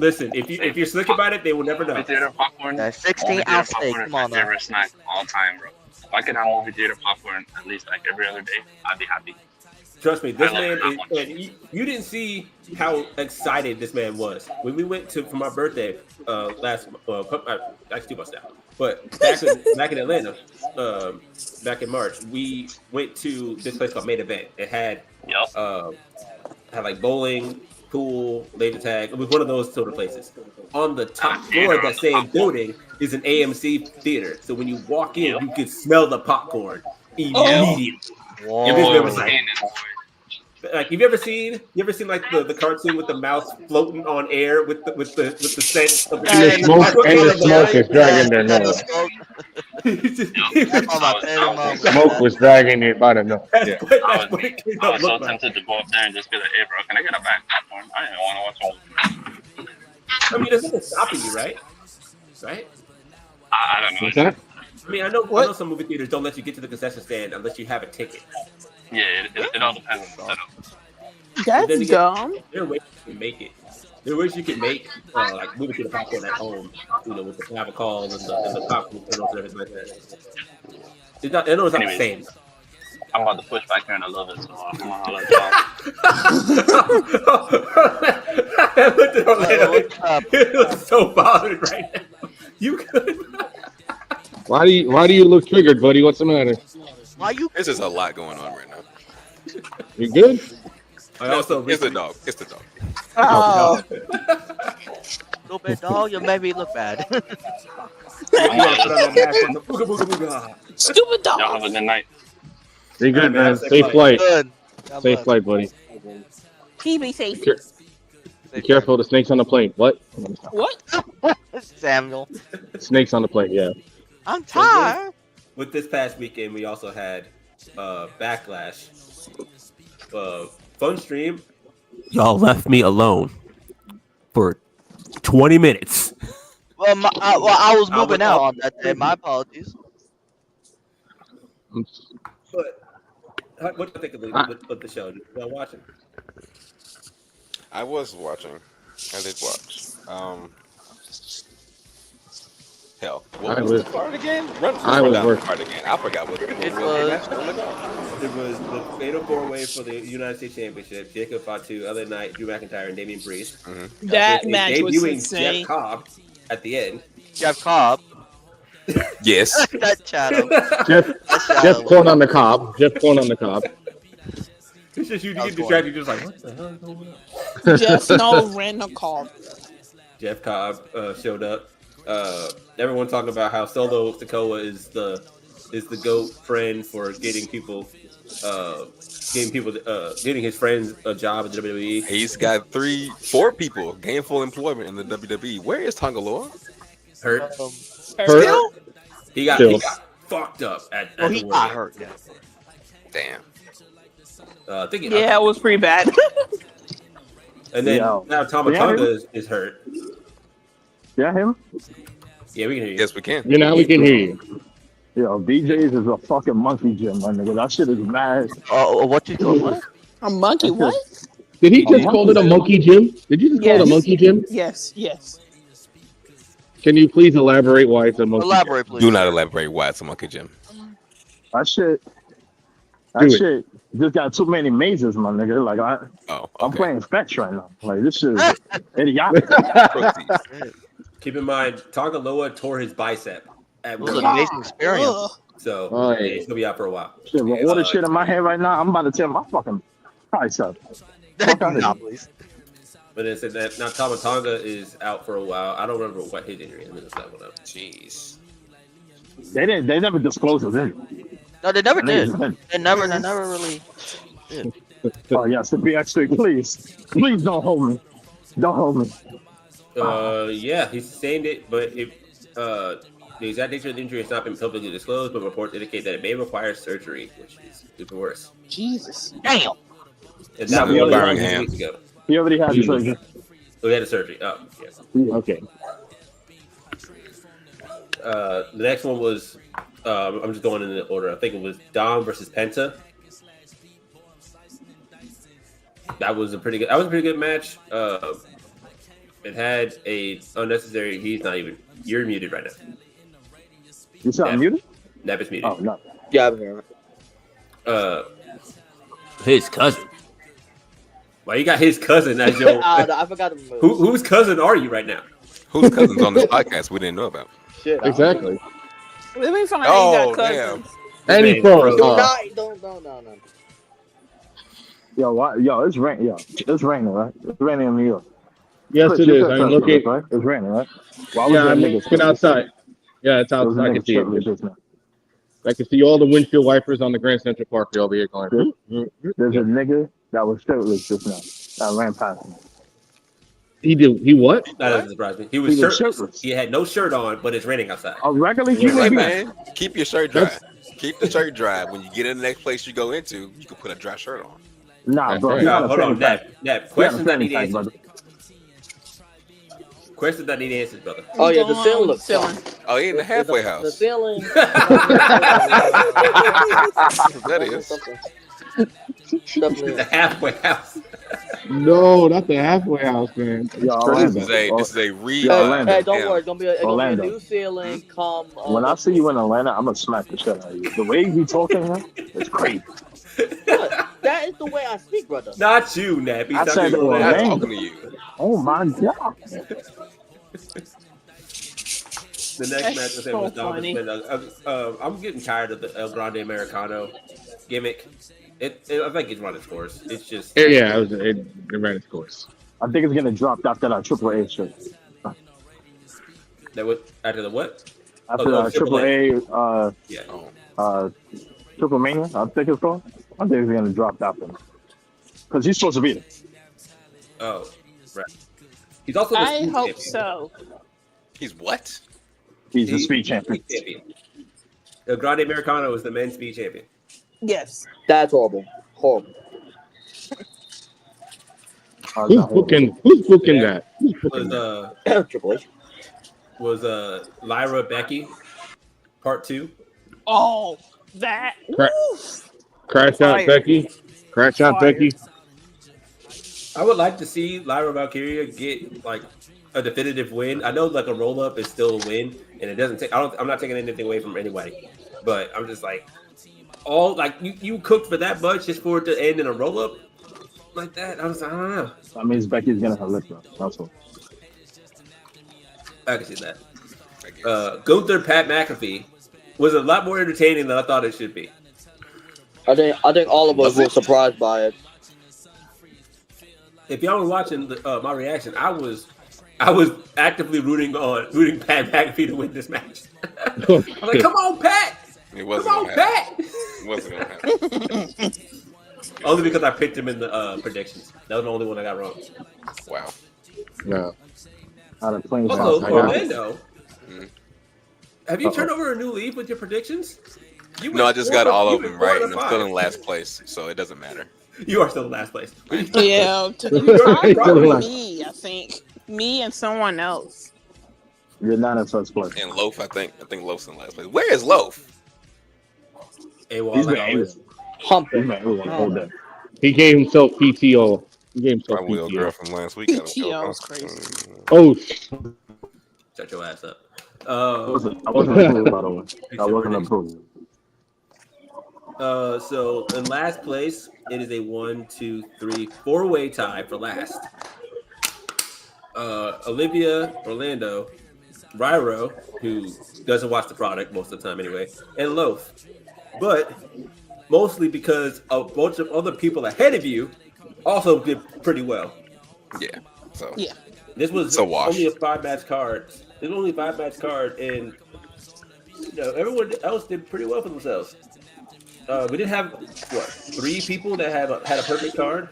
Listen, if you're slick about it, they will never know. Movie theater popcorn. That 16 movie theater ounce steak. popcorn is Come my on now. favorite snack of all time, bro. If I could have movie theater popcorn at least like every other day, I'd be happy. Trust me, this I love man it that is. much. And you didn't see how excited this man was when we went for my birthday actually 2 months now. But back in Atlanta, back in March, we went to this place called Main Event. It had had like bowling, pool, laser tag. It was one of those sort of places. On the top floor of that same building is an AMC theater. So when you walk in, you can smell the popcorn immediately. Whoa. And this man was like, you ever seen like the cartoon with the mouse floating on air with the scent of And the smoke is dragging their nose. Smoke was dragging it by the nose. Yeah. I was so tempted to go up there and just be like, "Hey, bro, can I get a bag of popcorn? I didn't want to watch a movie." I mean, there's nothing stopping you, right? Right? I don't know. What's that? I mean, I know some movie theaters don't let you get to the concession stand unless you have a ticket. Yeah, it all depends on the setup. That's dumb. There are ways you can make it. There are ways you can make like movie theater popcorn at home, with the Navicol and the popcorn kernels and everything like that. It's not the same. I'm about to push back here and I love it, so I'm gonna holler at y'all. I looked at Orlando. He was so bothered right now. You could. Why do you look triggered, buddy? What's the matter? Why you? There's just a lot going on right now. You good? It's the dog. It's the dog. Oh. Stupid dog, you made me look bad. Stupid dog. Y'all have a good night. Be good, man. Safe flight. Good. Safe flight, buddy. Be safe. Be careful. The snakes on the plane. What? What? Samuel. Snakes on the plane. Yeah. I'm tired. With this past weekend, we also had Backlash, fun stream. Y'all left me alone for 20 minutes. Well, I was moving out on that day. My apologies. But what do you think of the show? Did you watch it? I was watching. I did watch. Hell, what was the card again? Run down the card again. I forgot what it was. It was the Fatal 4-Way for the United States Championship. Jacob Fatu, other night, Drew McIntyre, and Damian Priest. Mm-hmm. That match was debuting insane. Jeff Cobb at the end. Jeff Cobb. Yes. That shadow. Jeff corn on the cob. Jeff corn on the cob. It's just you get distracted. You're just like, what the hell is going on? Just no random call. Jeff Cobb showed up. Everyone talking about how Solo Sikoa is the GOAT friend for getting his friends a job at the WWE. He's got 4 people gainful employment in the WWE. Where is Tongaloa? Hurt. Still? He got fucked up at the he World got Cup. hurt. Yeah. Damn. Yeah, it was pretty bad. And then now Tomatonga is hurt. Yeah, him? Yeah, we can hear you. Yes, we can. You know, we can hear you. Yo, DJ's is a fucking monkey gym, my nigga. That shit is mad. What you doing? What? A monkey? What? Did he just call it a monkey gym? Did you just call it a monkey gym? Yes, yes. Can you please elaborate why it's a monkey Elaborate, gym? please. Do not elaborate why it's a monkey gym. That shit just got too many mazes, my nigga. Like I'm playing fetch right now. Like this shit is idiotic. Keep in mind, Tongaloa tore his bicep. It was an amazing experience. So he's gonna be out for a while. Shit, with all the shit in my head right now, I'm about to tear my fucking bicep. Please. But it said that now Tomatonga is out for a while. I don't remember what his injury is. Let me look that one up. Jeez. They never disclosed it. Did No, they never did. They never really did. Oh yes, to be extra, please don't hold me. Don't hold me. Yeah, he sustained it, but the exact nature of the injury has not been publicly disclosed, but reports indicate that it may require surgery, which is even worse. Jesus. Damn. And that was Birmingham. weeks ago. He already had the surgery. So he had a surgery. Oh, yeah. Okay. The next one was I'm just going in the order. I think it was Dom versus Penta. That was a pretty good match. It had a unnecessary. He's not even. You're muted right now. You said I'm muted? Nap is muted. Oh no. Yeah, I'm here. His cousin. Why you got his cousin as your? I forgot to move. Whose cousin are you right now? Whose cousin's on this podcast we didn't know about? Shit. Exactly. Let me find out Oh, you got cousins. Any form. Don't. Yo, it's raining. Yo, it's raining, right? It's raining in New York. Yes, Chris, it you is. said I'm something, looking. right? It's raining, right? Why was Yeah, there I'm niggas looking outside. Yeah, it's There was a outside. I nigga can see shirtless it. just now. I can see all the windshield wipers on the Grand Central Park over here going. There's a nigga that was shirtless just now that ran past me. He what? That doesn't surprise me. He was shirtless. He had no shirt on, but it's raining outside. A regular Hey, human being. man, keep your shirt dry. Keep the shirt dry. When you get in the next place you go into, you can put a dry shirt on. Nah, bro. right. You Hold on, gotta Nap. Questions that need sanitize, answers. Questions that need answers, brother. Oh yeah, the ceiling looks Ceiling. soft. Oh, he in the halfway The house. ceiling. That is. The halfway house. No, not the halfway house, man. Yo, This Orlando. is a re. Orlando. Hey, don't worry. It's gonna be a Orlando. new ceiling. Come. When I see you in Atlanta, I'm gonna smack the shit out of you. The way you be talking, man, it's crazy. What? That is the way I speak, brother. Not you, Nap. I said I'm Orlando. talking to you. Oh my god. The next That's match was so with Dom funny. I'm getting tired of the El Grande Americano gimmick. I think it's run its course. It's just Yeah, it ran its course. I think it's gonna drop after that Triple A shit. that was after the what? After that Triple A, Yeah. Triple Mania, I think it's called. I think it's gonna drop after. Because he's supposed to be there. Oh, right. He's also the I speed hope champion. so. He's what? He's the speed champion. El Grande Americano is the men's speed champion. Yes. That's horrible. Horrible. Who's booking that? Who's booking that? Triple H. Was Lyra Becky part 2? Oh, that. Crash out Fire. Becky. Crash out Fire. Becky. I would like to see Lyra Valkyria get like a definitive win. I know like a roll up is still a win, and it doesn't take. I'm not taking anything away from anybody, but I'm just like, all like you cooked for that much just for it to end in a roll up like that. I don't know. That means Becky's gonna have lip lock. That's all. I can see that. Gunther Pat McAfee was a lot more entertaining than I thought it should be. I think all of us were surprised by it. If y'all were watching my reaction, I was actively rooting Pat McAfee to win this match. I was like, "Come on, Pat! It wasn't Come on, gonna happen. Pat!" It wasn't gonna happen. Only because I picked him in the predictions. That was the only one I got wrong. Wow. No. Out of Playin Also, Possum. Orlando, have you turned over a new leaf with your predictions? No, I just got all of them right, and I'm still in five. last place, so it doesn't matter. You are still in last place. Yeah. Probably Me, I think. Me and someone else. You're not in first place. And Loaf, I think Loaf's in last place. Where is Loaf? He's been always humping. Hold that. He gave himself PTO. He gave himself Probably a PTO. girl from last week. PTO is crazy. Oh, Shut your ass up. I wasn't approved, by the way. I wasn't approved. So in last place, it is a 1, 2, 3, 4-way tie for last. Olivia, Orlando, Ryro, who doesn't watch the product most of the time anyway, and Loaf. But mostly because a bunch of other people ahead of you also did pretty well. Yeah. So Yeah. This was It's a wash. only a 5-match card. There's only a 5-match card, and everyone else did pretty well for themselves. We did have 3 people that had a perfect card.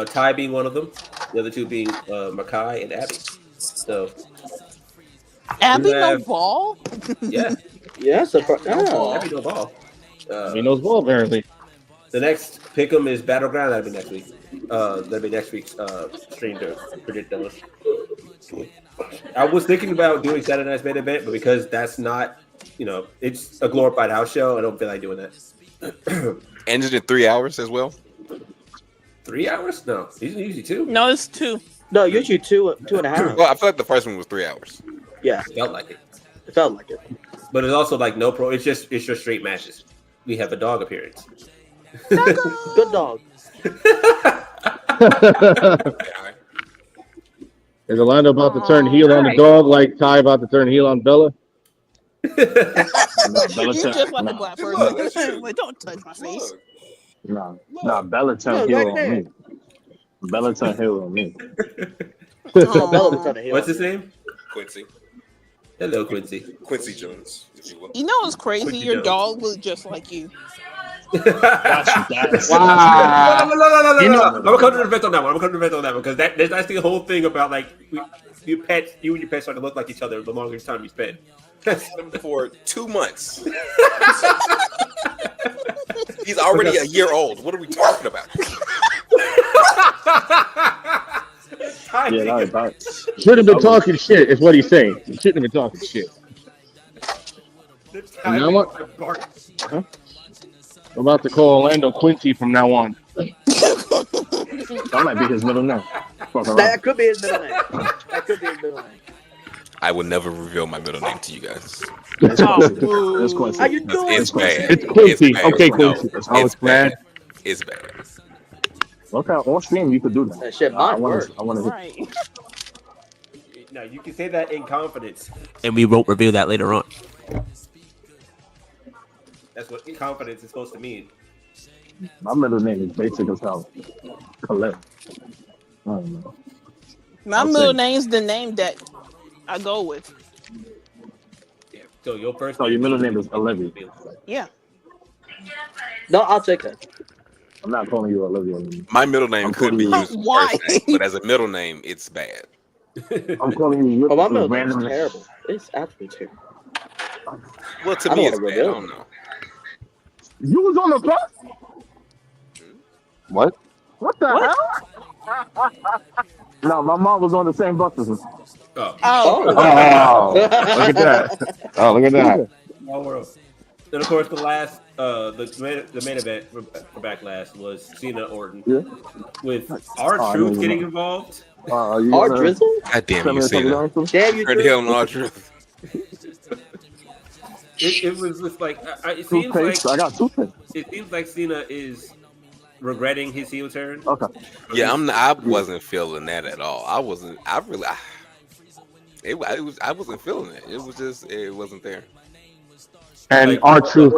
Ty being one of them, the other 2 being Makai and Abby. So Abby no have- ball? yeah, Yes, Abby no ball. he knows ball apparently. The next pick'em is Battleground. That'll be next week. That'll be next week's stream to predict those. I was thinking about doing Saturday Night's main event, but because that's not, it's a glorified house show, I don't feel like doing that. ended in 3 hours as well. 3 hours? No, these are usually 2. No, it's 2. No, usually two and a half. Well, I feel like the first one was 3 hours. Yeah, It felt like it. it felt like it. But it's also like no pro. It's just straight matches. We have a dog appearance. Good dog. Is Orlando about to turn heel on the dog like Ty about to turn heel on Bella? You're just like a black person. Wait, don't touch my face. Nah, Bella turned heel on me. Bella turned heel on me. Bella was turned heel. What's his name? Quincy. Hello, Quincy. Quincy Jones, if you will. You know what's crazy? Quincy Your Jones. dog was just like you. That's Wow. No. I'm gonna come to the event on that one. Because that's the whole thing about like you and your pets start to look like each other the longer time you spend. For 2 months. He's already a year old. What are we talking about? Shouldn't have been talking shit, is what he's saying. You shouldn't have been talking shit. You know what? Huh? I'm about to call Orlando Quincy from now on. That might be his middle name. That could be his middle name. I would never reveal my middle name to you guys. It's Quincy. How you doing? It's bad. It's Quincy. bad. Okay, No, Quincy. it's bad. It's bad. Okay, on stream you could do that. That shit I might work. want to. Right. No, you can say that in confidence. And we won't reveal that later on. That's what confidence is supposed to mean. My middle name is basic as hell. Colette. I don't know. My middle name's the name that I go with. Yeah. So your first. So your middle name is Olivia. Yeah. No, I'll take that. I'm not calling you Olivia. My middle name could be used as Why? first name, but as a middle name, it's bad. I'm calling you. Oh, my middle name random. is terrible. It's absolutely terrible. Well, to I me, don't it's wanna bad. I reveal don't know. You was on the bus? What? What the hell? No, my mom was on the same bus as us. Oh. Oh, look at that. Oh, look at that. Small world. Then of course the last the main event for Backlash was Cena Orton with R-Truth getting involved. R-Drizzle? God damn you, Cena. Damn you, Turn hell on R-Truth. It was just like it seems like I got toothpaste. it seems like Cena is regretting his heel turn. Okay. Yeah, I wasn't feeling that at all. I wasn't. I wasn't feeling it. It was just it wasn't there. And Like, R-Truth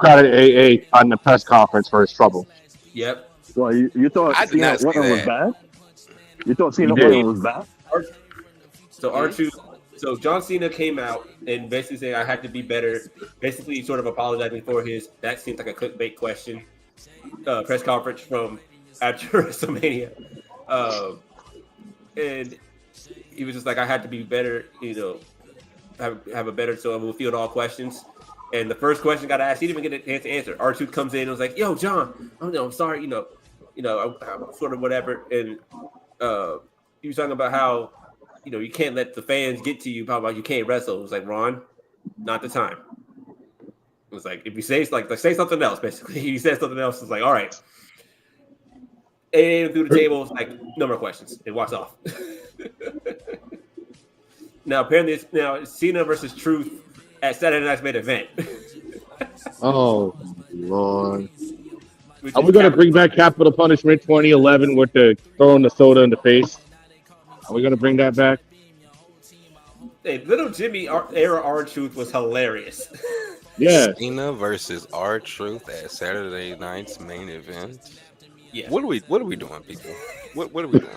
got an AA on the press conference for his trouble. Yep. Well, you thought I did Cena not see Orton was that. bad? You thought Cena You did. Orton was bad? So R-Truth. So John Cena came out and basically saying I had to be better. Basically, sort of apologizing for his that seems like a clickbait question press conference from after WrestleMania, and he was just like I had to be better. Have a better so I will field all questions. And the first question got asked, he didn't even get a chance to answer. R-Truth comes in and was like, "Yo, John, I'm sorry, I'm sort of whatever." And he was talking about how, you can't let the fans get to you about you can't wrestle. It was like, Ron, not the time. It was like, if you say say something else, basically. He said something else. It's like, all right. And through the table, it's like, no more questions. It walks off. Now, apparently, it's Cena versus Truth at Saturday Night's main event. Oh, Lord. Are we going to bring back Capital Punishment 2011 with the throwing the soda in the face? Are we going to bring that back? Hey, Little Jimmy era R-Truth was hilarious. Yeah. Cena versus R-Truth at Saturday night's main event. Yeah. What are we doing, people? What are we doing?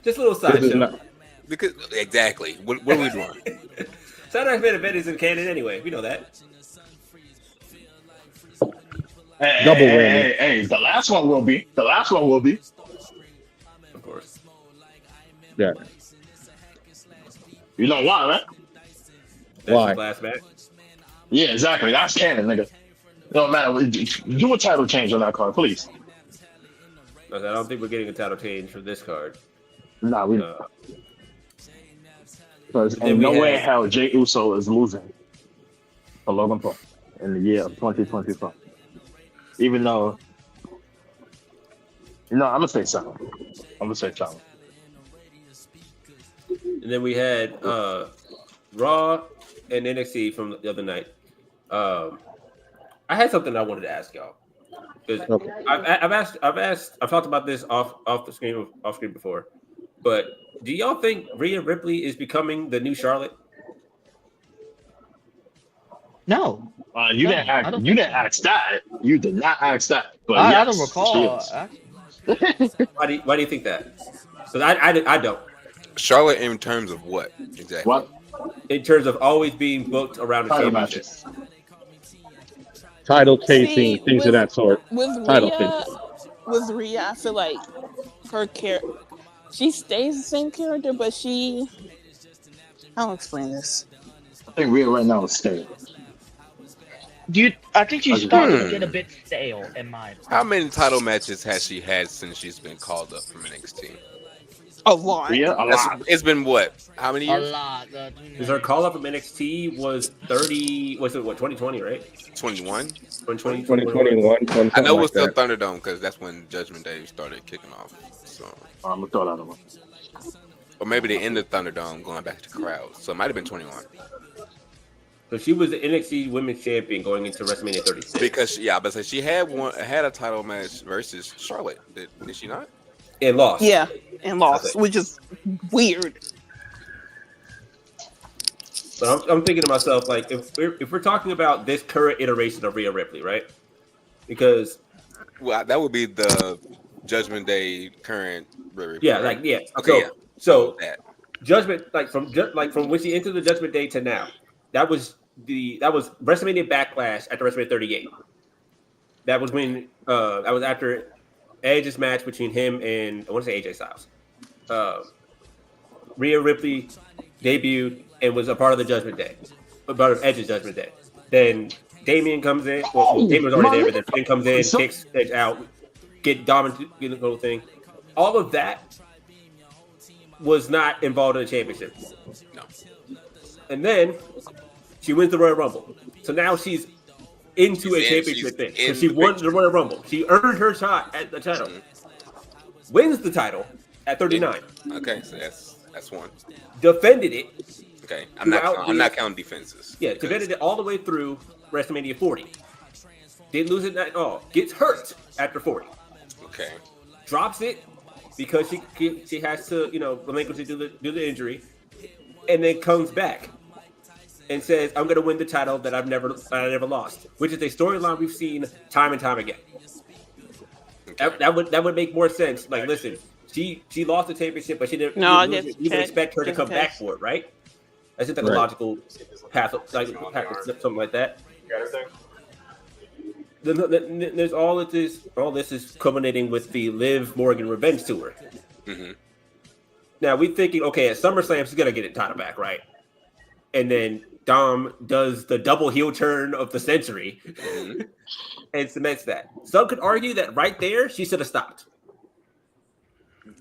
Just a little sideshow. Because exactly. What are we doing? Saturday Night's main event is in canon anyway. We know that. Double whammy. Hey, the last one will be. Of course. Yeah. You know why, right? That's Why? his last match. Yeah, exactly. That's canon, nigga. It don't matter. Do a title change on that card, please. I don't think we're getting a title change for this card. Nah, we. Because then in we no had- way in hell Jey Uso is losing for Logan Paul in the year of 2025. Even though, I'm gonna say something. And then we had Raw and NXT from the other night. I had something I wanted to ask y'all. Because I've talked about this off screen before. But do y'all think Rhea Ripley is becoming the new Charlotte? No. You didn't ask that. You did not ask that. But I yes, don't recall. Why do you think that? Because I don't. Charlotte in terms of what exactly? What? In terms of always being booked around the Title championship. matches. Title chasing, things of that sort. Title With Rhea, I feel like her character, she stays the same character, but I'll explain this. I think Rhea right now is staying. I think she's starting to get a bit stale in my opinion. How many title matches has she had since she's been called up from NXT? A lot. Rhea, a lot. It's been what? How many years? A lot. Because her call up from NXT was 30. Was it what? 2020, right? 21. 2021. I know it was still Thunderdome because that's when Judgment Day started kicking off. So I'm gonna throw that one. Or maybe the end of Thunderdome going back to crowds. So it might have been 21. So she was the NXT Women's Champion going into WrestleMania 36. Because she had a title match versus Charlotte. Did she not? And lost. Yeah, and lost, which is weird. But I'm thinking to myself, like, if we're talking about this current iteration of Rhea Ripley, right? Because that would be the Judgment Day current Rhea Ripley. Yeah, right? like yeah. Okay, So Judgment, from when she entered the Judgment Day to now, that was WrestleMania Backlash after WrestleMania 38. That was when that was after Edge's match between him and I want to say AJ Styles. Rhea Ripley debuted and was a part of the Judgment Day, a part of Edge's Judgment Day. Then Damian comes in. Well, Damian was already there, but then Finn comes in, kicks Edge out, get Dom get the whole thing. All of that was not involved in the championship. No. And then she wins the Royal Rumble. So now she's into a championship thing. So she won the Royal Rumble. She earned her shot at the title. Wins the title at 39. Okay, so that's one. Defended it. Okay, I'm not counting defenses. Yeah, defended it all the way through WrestleMania 40. Didn't lose it at all. Gets hurt after 40. Okay. Drops it because she has to relinquish it due to the injury, and then comes back and says, "I'm going to win the title that I never lost," which is a storyline we've seen time and time again. Okay. That would make more sense. Like, listen, she lost the championship, but she didn't. You would expect her to come back for it, right? That's just like a logical path, something like that. There's all this is culminating with the Liv Morgan Revenge Tour. Mm-hmm. Now we're thinking, okay, at SummerSlam she's gonna get it title back, right? And then Dom does the double heel turn of the century and cements that. Some could argue that right there she should have stopped.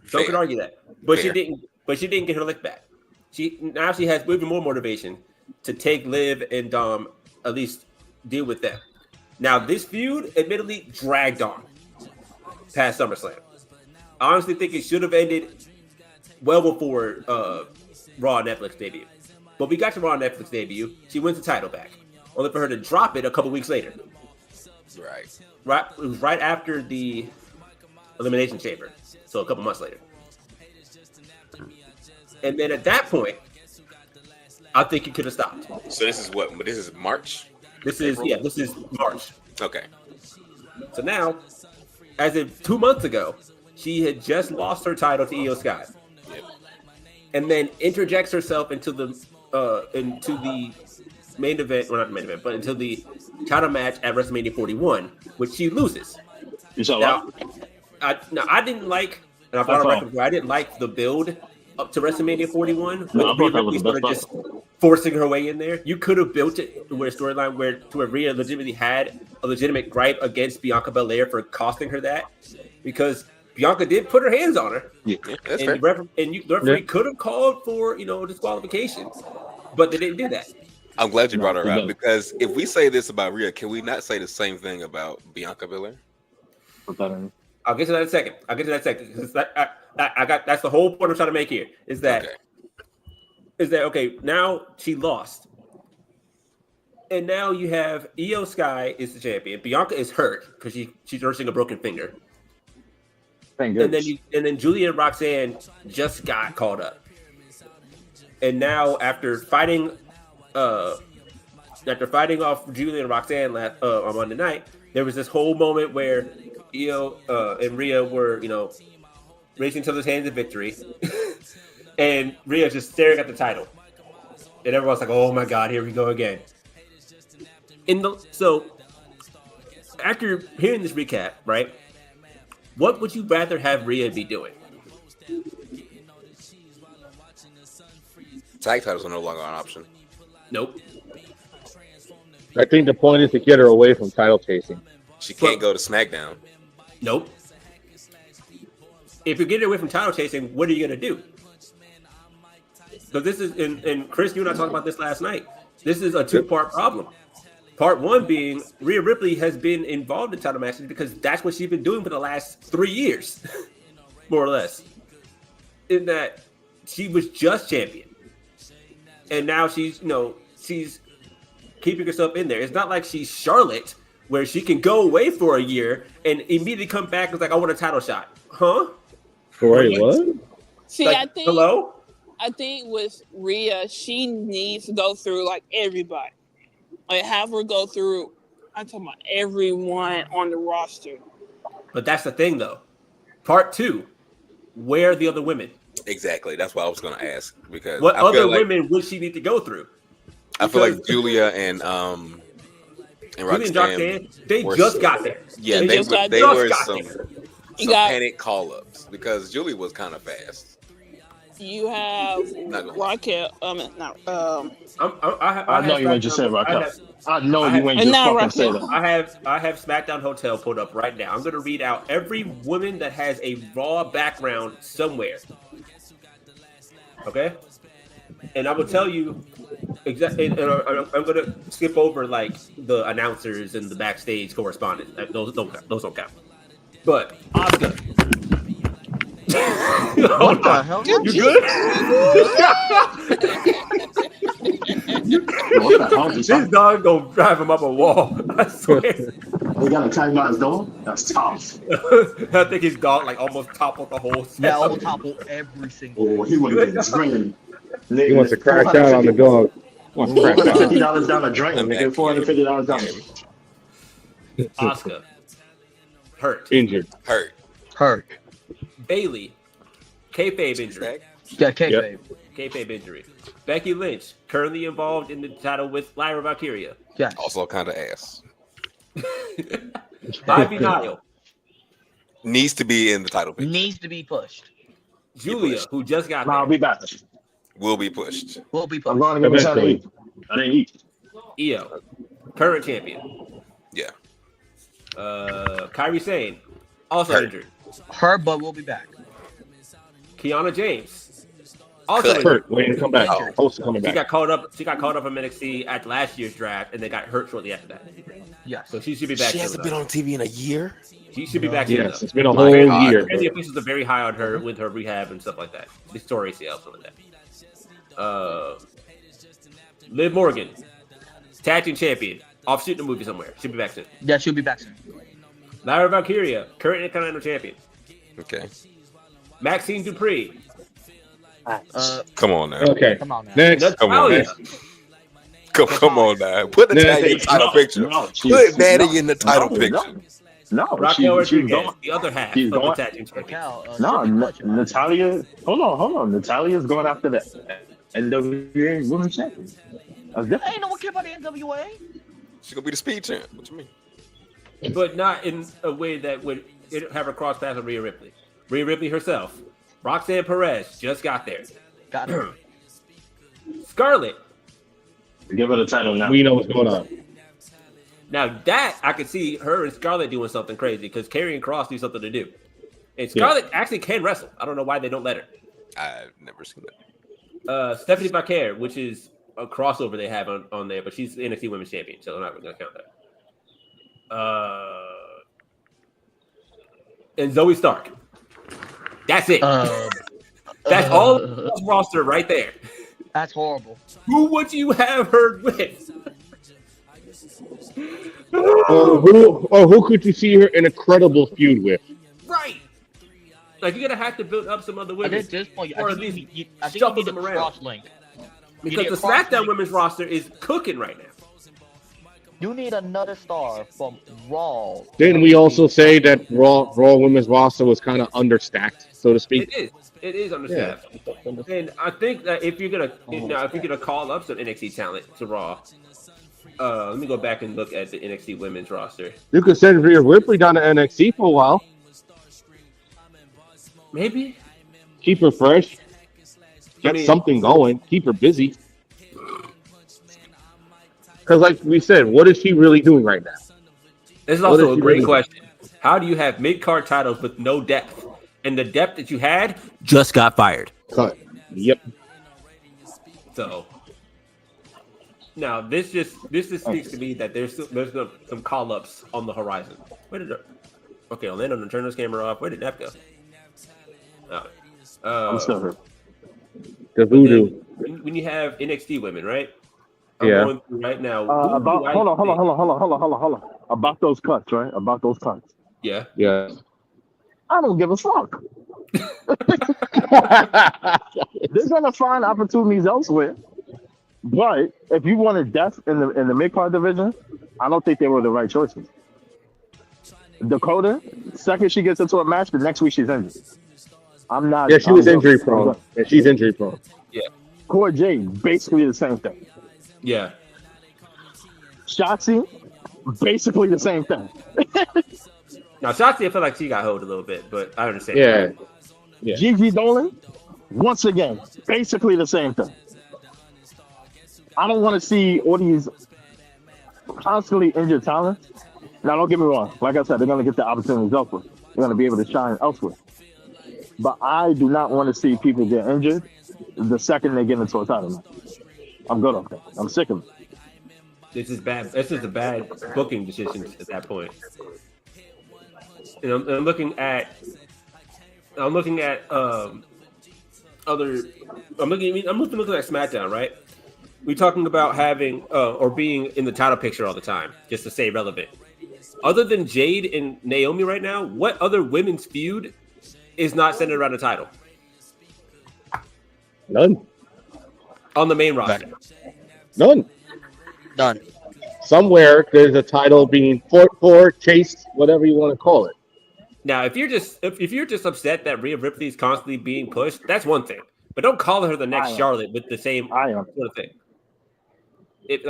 Some could argue that, but she didn't. But she didn't get her lick back. Now she has even more motivation to take Liv and Dom, at least deal with them. Now this feud, admittedly, dragged on past SummerSlam. I honestly think it should have ended well before Raw Netflix debut. But we got to Raw Netflix debut. She wins the title back, only for her to drop it a couple weeks later. Right. It was right after the Elimination Chamber, so a couple months later. And then at that point, I think you could have stopped. So this is what? This is March? This is March. Okay. So now, as of 2 months ago, she had just lost her title to Io Sky. Yep. And then interjects herself into the main event, well not the main event, but into the title match at WrestleMania 41, which she loses. I didn't like, and I've brought record, I didn't like the build up to WrestleMania 41. Rhea started just forcing her way in there. You could have built it to where storyline to where Rhea legitimately had a legitimate gripe against Bianca Belair for costing her that, because Bianca did put her hands on her. Yeah, that's and fair. The referee could have called for disqualification, but they didn't do that. I'm glad you brought her up, because if we say this about Rhea, can we not say the same thing about Bianca Belair? I'll get to that in a second. Because that's the whole point I'm trying to make here, is that is that okay? Now she lost, and now you have Io Sky is the champion. Bianca is hurt because she's nursing a broken finger. Thank And goodness. then Julia and Roxanne just got called up, and now after fighting off Julia and Roxanne on Monday night, there was this whole moment where Io and Rhea were raising each other's hands in victory, and Rhea just staring at the title, and everyone's like, "Oh my God, here we go again." So after hearing this recap, right? What would you rather have Rhea be doing? Tag titles are no longer an option. Nope. I think the point is to get her away from title chasing. She can't go to SmackDown. Nope. If you get away from title chasing, what are you gonna do? So this is, and Chris, you and I talked about this last night. This is a two-part problem. Part one being Rhea Ripley has been involved in title matches because that's what she's been doing for the last 3 years, more or less. In that she was just champion, and now she's keeping herself in there. It's not like she's Charlotte, where she can go away for a year and immediately come back and is like, I want a title shot. Huh? Wait, what? See, Like, I think hello? I think with Rhea, she needs to go through like everybody. Like have her go through. I'm talking about everyone on the roster. But that's the thing, though. Part two, where are the other women? Exactly. That's what I was going to ask because What I feel other like, women would she need to go through? I feel like Julia and Roxanne, they just got there. Yeah, They they just got were there. some You got- panic call-ups because Julia was kind of fast. You have Raquel. I know you ain't just say Raquel. I know you ain't And just now fucking say Raquel. that. I have SmackDown Hotel pulled up right now. I'm going to read out every woman that has a Raw background somewhere. Okay? And I will tell you exactly. I'm going to skip over like the announcers and the backstage correspondents. Those don't count. But Asuka. What the hell? You good? What the hell is This dog gonna drive him up a wall. I swear. They got a time out his door? That's tough. I think his dog like almost toppled the whole set. Yeah, I'll topple every single. Oh, he would have been screaming. He wants to crash out on the dog. Wants to crash out. $450 down a drain, nigga. $450 down. Asuka. Hurt. Injured. Hurt. Bailey. Kayfabe injury. Yeah, kayfabe. Kayfabe injury. Becky Lynch. Currently involved in the title with Lyra Valkyria. Yeah. Also kind of ass. Ivy Nile. Needs to be in the title picture. Needs to be pushed. Julia, who just got I'll there. be back. Will be pushed. Will be I'm pushed. going to give me something to eat. I didn't eat. Io. Current champion. Yeah. Kairi Sane. Also Hurt. injured. Her, but we'll be back. Kiana James. Also Cut. injured. Hurt. Waiting to come back. Oh. Supposed to coming She back. got called up. She got called up from NXT at last year's draft, and then got hurt shortly after that. Yes. So she should be back. She soon, hasn't though. been on TV in a year. She should be back. soon, Yes, though. it's been a My whole God. year. And the officials are very high on her with her rehab and stuff like that. This story ACL, something like that. Liv Morgan, tag team champion, off shooting a movie somewhere. She'll be back soon. Yeah, she'll be back soon. Lyra Valkyria, current Intercontinental champion. Okay. Maxine Dupree. Come on now. Okay. Come on now. Next. Come on. Natalia. Come on now. Put Natalia in the title picture. Put Natty in the title picture. No, Raquel she's Rodriguez, going. the other half she's of the going- tag team champion. Cal, No, she'll be pushing, man. Natalia. Hold on. Natalia's going after the NWA Women's Champion. That's different. Ain't no one care about the NWA. She gonna be the speed champ. What you mean? But not in a way that would have her cross paths with Rhea Ripley. Rhea Ripley herself. Roxanne Perez just got there. Got her. Scarlett. Give her the title now. We know what's going on. Now that I could see her and Scarlett doing something crazy because Karrion Kross needs something to do. And Scarlett actually can wrestle. I don't know why they don't let her. I've never seen that. Stephanie Baker, which is a crossover they have on there, but she's the NXT Women's Champion, so I'm not going to count that. And Zoe Stark. That's it. That's all the roster right there. That's horrible. Who would you have her with? Who could you see her in a credible feud with? Right. Like you're gonna have to build up some other women, At this point, or I at think least you shuffle need a them around. cross-link. Because the SmackDown women's roster is cooking right now. You need another star from Raw. Didn't we also say that Raw women's roster was kind of understacked, so to speak? It is understaffed. Yeah. And I think that if you're gonna call up some NXT talent to Raw, let me go back and look at the NXT women's roster. You could send Rhea Ripley down to NXT for a while. Maybe. Keep her fresh. Get something going. Keep her busy. Because, like we said, what is she really doing right now? This is also a great question. How do you have mid-card titles with no depth? And the depth that you had just got fired. Cut. Yep. So now this just speaks to me that there's some call-ups on the horizon. Okay, Orlando, turn this camera off. Where did that go? I'm still here. The voodoo. When you have NXT women, right? I'm going through right now. Hold on. About those cuts, right? About those cuts. Yeah. Yeah. I don't give a fuck. They're gonna find opportunities elsewhere. But if you wanted depth in the mid card division, I don't think they were the right choices. Dakota, second she gets into a match, the next week she's injured. I'm not. Yeah, she was injury prone. Yeah, she's injury prone. Yeah. Core J, basically the same thing. Yeah. Shotzi, basically the same thing. Now, Shotzi, I feel like she got hold a little bit, but I understand. Yeah. Gigi Dolan, once again, basically the same thing. I don't want to see all these constantly injured talents. Now, don't get me wrong. Like I said, they're going to get the opportunities elsewhere. They're going to be able to shine elsewhere. But I do not want to see people get injured the second they get into a title match. I'm good on that. I'm sick of it. This is bad. This is a bad booking decision at that point. And I'm looking at other. I'm looking at SmackDown, right? We're talking about having or being in the title picture all the time, just to stay relevant. Other than Jade and Naomi right now, what other women's feud is not centered around the title? None. On the main roster. None. Somewhere there's a title being fought for, chased, whatever you want to call it. Now, if you're just upset that Rhea Ripley is constantly being pushed, that's one thing. But don't call her the next Charlotte with the same sort of thing. If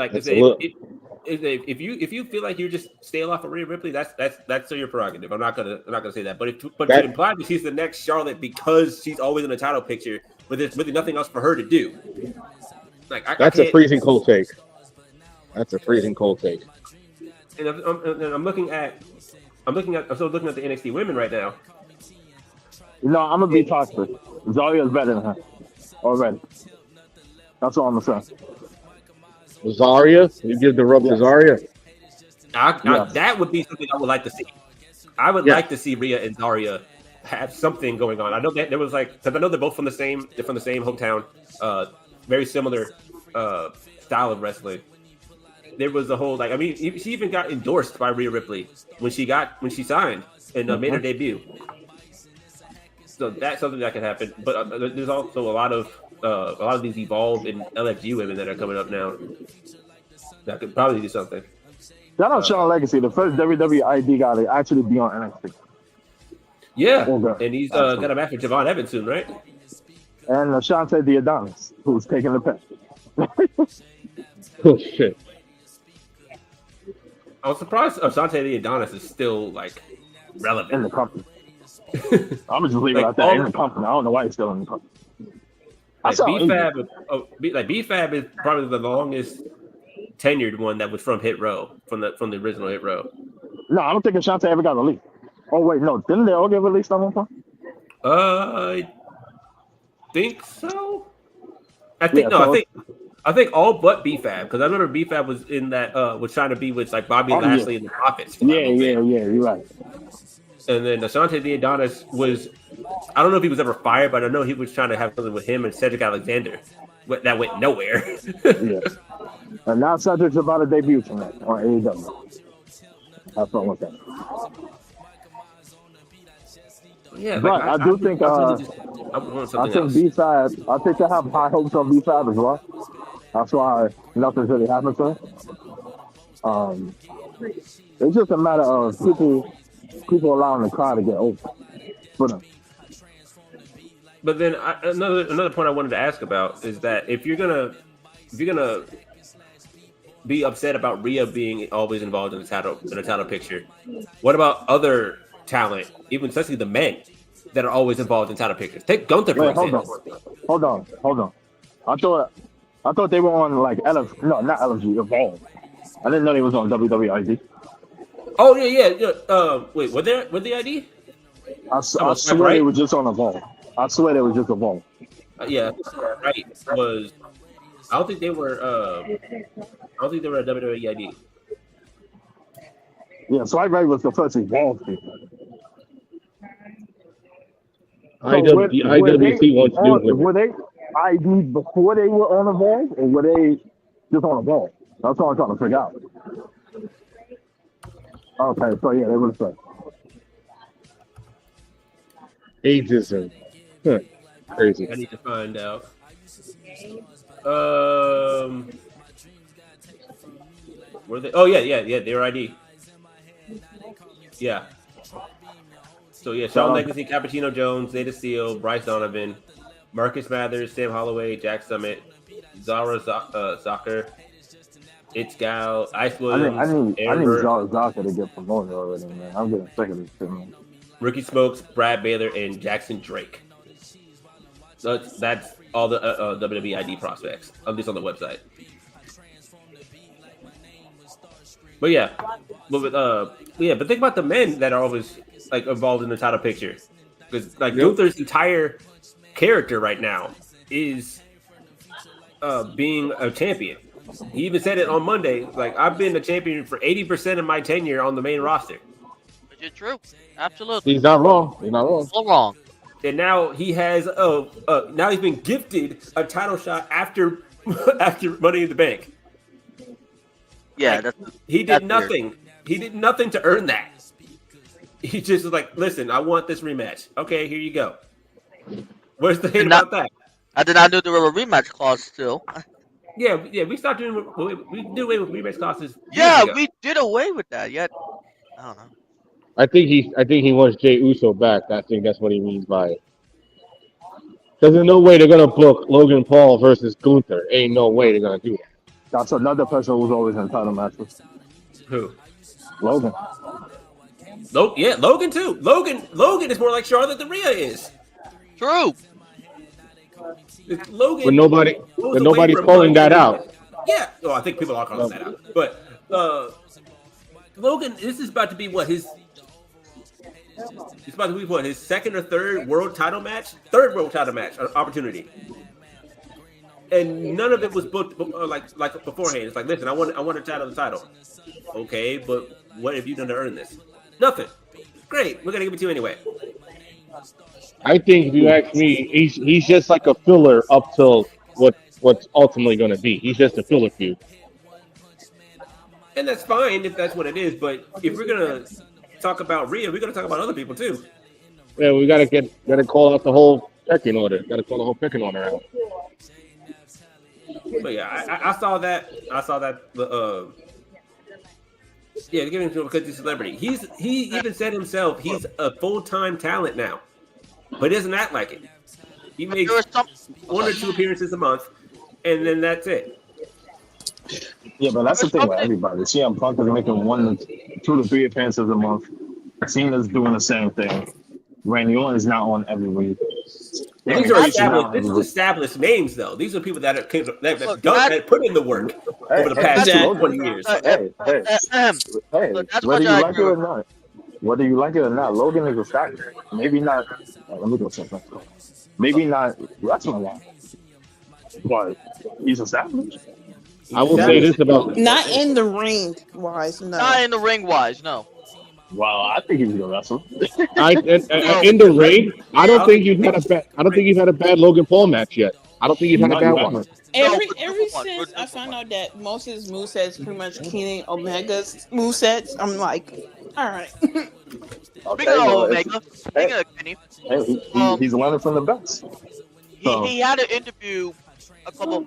you feel like you're just stale off of Rhea Ripley, that's your prerogative. I'm not gonna say that. But to imply that she's the next Charlotte because she's always in the title picture, but there's really nothing else for her to do. That's a freezing cold take. That's a freezing cold take. And I'm looking at the NXT women right now. No, I'm gonna be toxic. Zarya's better than her already. That's all I'm gonna say. Zarya, you give the rub to Zarya. That would be something I would like to see. I would like to see Rhea and Zarya have something going on. I know that there was because I know they're both from the same hometown, very similar style of wrestling. There was a whole she even got endorsed by Rhea Ripley when she signed and made her debut. So that's something that can happen. But there's also a lot of these evolved and LFG women that are coming up now that could probably do something. Shout out Sean Legacy, the first WWE ID guy to actually be on NXT. Yeah, and he's got a match with Javon Evans soon, right? And Ashante the Adonis, who's taking the pick. Oh shit! I was surprised Ashante the Adonis is still relevant in the company. I'm just leaving it out there in the company. I don't know why he's still in the company. B-Fab is probably the longest tenured one that was from Hit Row, from the original Hit Row. No, I don't think Ashante ever got released. Oh wait, no, didn't they all get released at one point? I think so. I think all but B-Fab, because I remember B-Fab was in that was trying to be with Bobby Lashley and the Profits. Yeah, you're right. And then Ashante the Adonis was, I don't know if he was ever fired, but I know he was trying to have something with him and Cedric Alexander. that went nowhere. Yeah. And now Cedric's about to debut tonight on AEW. Have fun with that. Yeah, but I do think I think B-side. I think they have high hopes on B-side as well. That's why nothing's really happened to him. It's just a matter of people allowing the crowd to get over for them. But then another point I wanted to ask about is that if you're gonna be upset about Rhea being always involved in the title picture, what about other talent, even especially the men that are always involved in title pictures? Take Gunther for example. Hold on. I thought they were on like not LFG, Evolve. I didn't know they was on WWE. Oh yeah. Wait, were the ID? I swear they were just on Evolve. I swear they were just Evolve. Yeah, right. I don't think they were. I don't think they were a WWE ID. Yeah, Swipe Right was the first Evolve thing. IWC wants to do it. Were they ID before they were on Evolve, or were they just on Evolve? That's all I'm trying to figure out. Okay, so yeah, they were the first. Ageism. Crazy. I need to find out. Were they? Oh yeah. They were ID. Yeah. So yeah, Shawn Legacy, Cappuccino Jones, Zeta Seal, Bryce Donovan, Marcus Mathers, Sam Holloway, Jack Summit, Zara Zucker, It's Gal, Ice Williams. I need Zara Zucker to get promoted already, man. I'm getting sick of this shit, man. Ricky Smokes, Brad Baylor, and Jackson Drake. So that's all the WWE ID prospects, at least on the website. But but think about the men that are always like involved in the title picture, because like Gunther's entire character right now is being a champion. He even said it on Monday, like, I've been a champion for 80% of my tenure on the main roster. Which is true, absolutely. He's not wrong. So wrong. And now he has now he's been gifted a title shot after Money in the Bank. Yeah, like, he did nothing. Weird. He did nothing to earn that. He just was like, listen, I want this rematch. Okay, here you go. Where's the hate about that? I did not know there were a rematch clause still. Yeah, we stopped doing. We did away with rematch clauses. Yeah, we did away with that. Yet, I don't know. I think he wants Jey Uso back. I think that's what he means by it. Because there's no way they're gonna book Logan Paul versus Gunther. Ain't no way they're gonna do that. That's another person who's always in title matches. Who? Logan. Logan too. Logan is more like Charlotte than Rhea is. True. Logan. But nobody's calling that out. Yeah. Oh, I think people are calling that out. But Logan, this is about to be his second or third world title match? Third world title match opportunity. And none of it was booked like beforehand. It's like, listen, I want a title. Okay, but what have you done to earn this? Nothing. Great, we're gonna give it to you anyway. I think if you ask me, he's just like a filler up till what's ultimately going to be. He's just a filler feud. And that's fine if that's what it is. But if we're gonna talk about Rhea, we're gonna talk about other people too. Yeah, we gotta call out the whole pecking order. Gotta call the whole pecking order out. But yeah, I saw that. Yeah, they're giving him to him because he's a celebrity. He even said himself he's a full-time talent now, but he doesn't act like it. He makes one or two appearances a month, and then that's it. Yeah, but that's the thing with everybody. CM Punk is making 1 to 2 to 3 appearances a month. Cena's doing the same thing. Randy Orton is not on every week. These are established names, though. These are people that put in the work over the past 20 years. Whether you like it or not, Logan is established. Maybe not. Let me go check that. Maybe not wrestling wise, but he's established. I will say this about not in the ring wise, no. Not in the ring wise, no. Well, I think he's gonna wrestle. In the ring, I don't think you've had a bad Logan Paul match yet. I don't think he's had a bad one. Ever since I found out that most of his movesets pretty much Kenny Omega's movesets, I'm like, all right. Speaking of Omega, speaking of Kenny, he's learning from the best. He had an interview a couple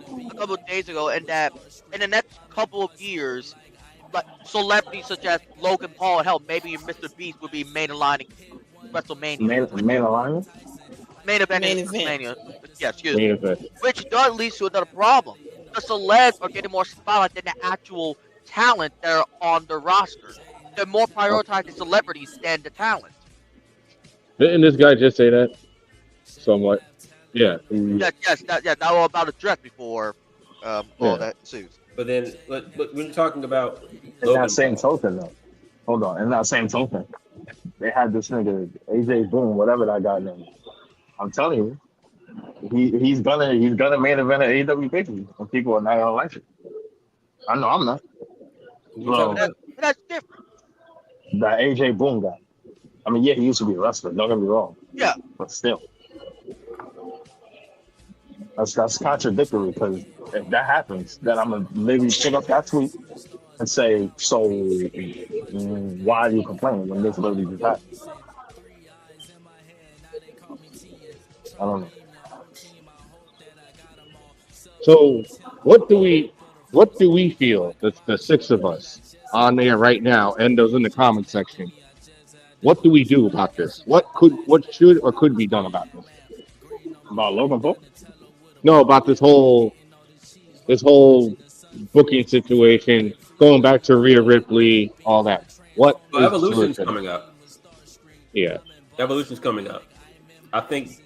of days ago, and that in the next couple of years, like celebrities such as Logan Paul and hell, maybe Mr. Beast would be main aligning WrestleMania. Main alignment? Main event. WrestleMania. Yeah, excuse me. Event. Which does lead to another problem. The celebs are getting more spotlight than the actual talent that are on the roster. They're more prioritizing celebrities than the talent. Didn't this guy just say that? Somewhat. Yeah. That was about addressed before all that ensues. But then, but when you're talking about in that same token, though, hold on. In that same token, they had this nigga AJ Boone, whatever that guy name. I'm telling you, he's gonna main event at AEW pay-per-view, and people are not gonna like it. I know I'm not. Bro, that's different. That AJ Boone guy. I mean, yeah, he used to be a wrestler. Don't get me wrong. Yeah. But still, that's contradictory, because if that happens, then I'm gonna maybe pick up that tweet and say, so why are you complaining when this literally just happened? I don't know. So what do we feel, the six of us on there right now, and those in the comment section? What do we do about this? What should or could be done about this? About Logan Paul? No, about this whole booking situation, going back to Rhea Ripley, all that. Well, Evolution's coming up. Yeah. Evolution's coming up. I think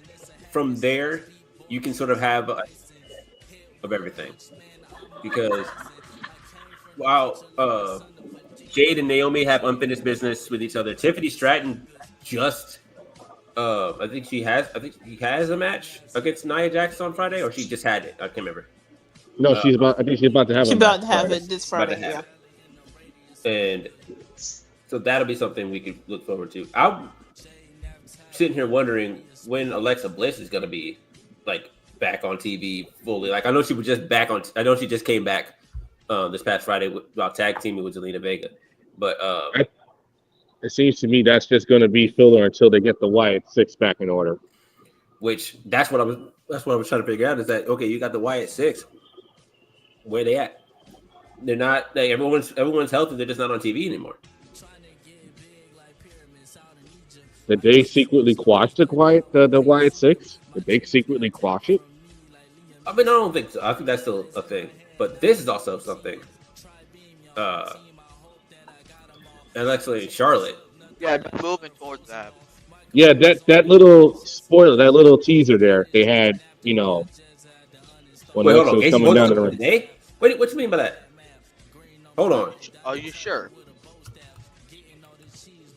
from there you can sort of have of everything, because while Jade and Naomi have unfinished business with each other, Tiffany Stratton just I think she has a match against Nia Jax on Friday, or she just had it. I can't remember. No, I think she's about to have it. She's about to have it this Friday. Yeah. And so that'll be something we could look forward to. I'm sitting here wondering when Alexa Bliss is going to be like back on TV fully. Like, I know she was just back on. I know she just came back this past Friday while tag teaming with Zelina Vega, but it seems to me that's just going to be filler until they get the Wyatt Six back in order. Which that's what I was trying to figure out, is that okay? You got the Wyatt Six. Where they at? They're not. Like, everyone's healthy. They're just not on TV anymore. Did they secretly quash the Wyatt Six? Did they secretly quash it? I mean, I don't think so. I think that's still a thing. But this is also something. And actually, Charlotte. Yeah, moving towards that. Yeah, that little spoiler, that little teaser there, they had, when Alexa was coming down to the ring. Wait, what you mean by that? Hold on. Are you sure?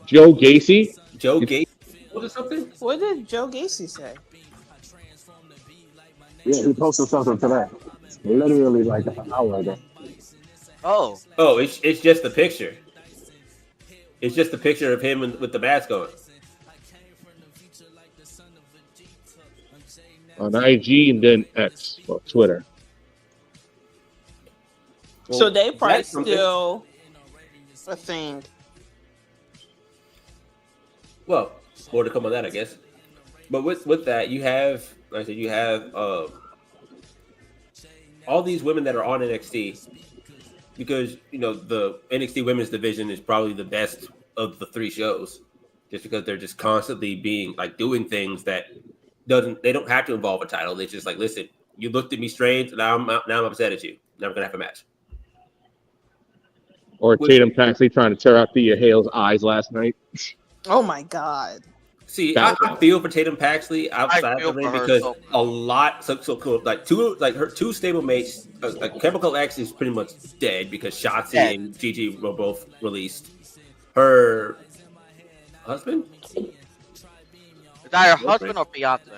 Joe Gacy? Joe Gacy? What is something? What did Joe Gacy say? Yeah, he posted something today. Literally like an hour ago. Oh, it's just the picture. It's just the picture of him with the mask on. On IG and then X, or Twitter. Well, so they probably still a thing. Well, more to come on that, I guess. But with that, you have, like I said, you have all these women that are on NXT, because the NXT women's division is probably the best of the three shows, just because they're just constantly being doing things that they don't have to involve a title. They're just like, listen, you looked at me strange, now I'm upset at you. Now we're gonna have a match. Or Tatum Paxley trying to tear out Thea Hale's eyes last night. Oh my God. See, I feel for Tatum Paxley outside of the ring, because a lot so cool. Her two stablemates, Chemical X is pretty much dead because Shotzi and Gigi were both released. Her husband? Is that her husband or fiance?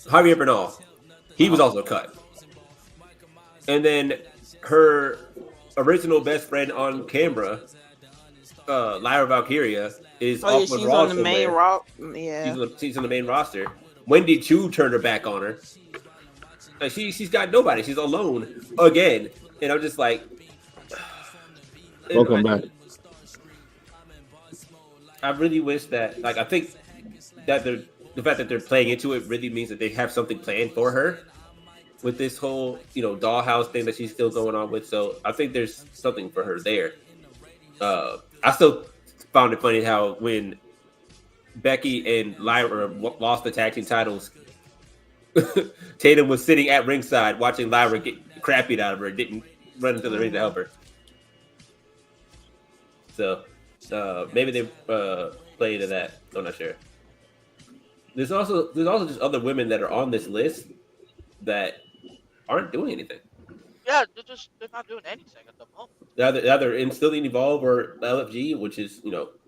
Javier Bernal. He was also cut. And then her original best friend on camera, Lyra Valkyria, is off with Raw. On the main roster. Yeah. She's on the main roster. Wendy Chu turned her back on her. Like she's got nobody. She's alone again, and I'm just like, Welcome back. I really wish that, like, I think that the fact that they're playing into it really means that they have something planned for her with this whole, dollhouse thing that she's still going on with. So I think there's something for her there. I still found it funny how when Becky and Lyra lost the tag team titles, Tatum was sitting at ringside watching Lyra get the crap beat out of her, didn't run into the ring to help her. So maybe they play into that. I'm not sure. There's also just other women that are on this list that aren't doing anything. Yeah, they're not doing anything at the moment. Either still in Evolve or LFG, which is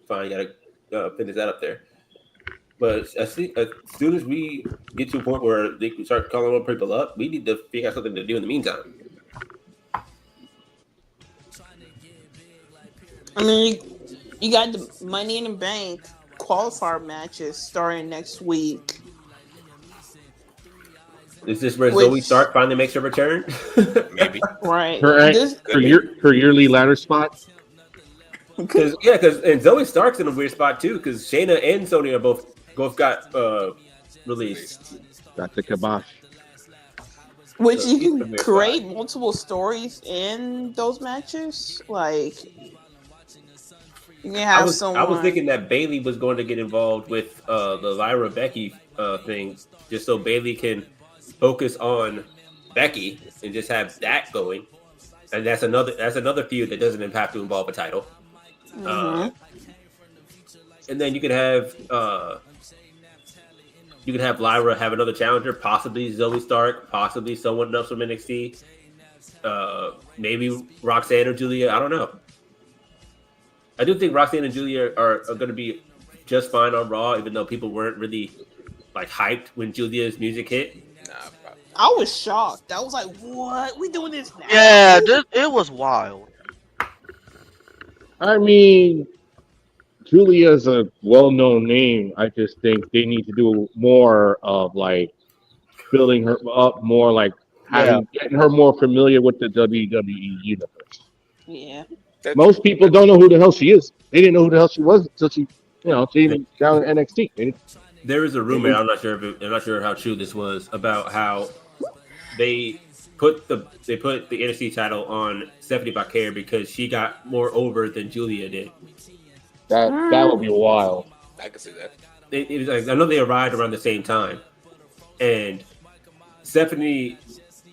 fine. You gotta finish that up there. But as soon as we get to a point where they can start calling more people up, we need to figure out something to do in the meantime. I mean, you got the Money in the Bank qualifier matches starting next week. Is this where Zoe Stark finally makes her return? Maybe. Right. Her yearly ladder spot. Because Zoe Stark's in a weird spot too. Because Shayna and Sonya both got released. Got the kibosh. Which you can create multiple stories in those matches. Like, you can have someone. I was thinking that Bayley was going to get involved with the Lyra Becky thing, just so Bayley can focus on Becky and just have that going. And that's another feud that doesn't have to involve a title. Mm-hmm. And then you could have Lyra have another challenger, possibly Zoe Stark, possibly someone else from NXT, maybe Roxanne or Julia. I don't know. I do think Roxanne and Julia are going to be just fine on Raw, even though people weren't really like hyped when Julia's music hit. I was shocked. I was like, "What? We doing this now?" Yeah, it was wild. I mean, Julia's a well-known name. I just think they need to do more of like building her up more, like getting her more familiar with the WWE universe. Yeah. Most people don't know who the hell she is. They didn't know who the hell she was until she even down in NXT. There is a rumor. I'm not sure how true this was about how they put the NXT title on Stephanie Bacare because she got more over than Julia did. That would be wild. I can see that. It was like, I know they arrived around the same time, and Stephanie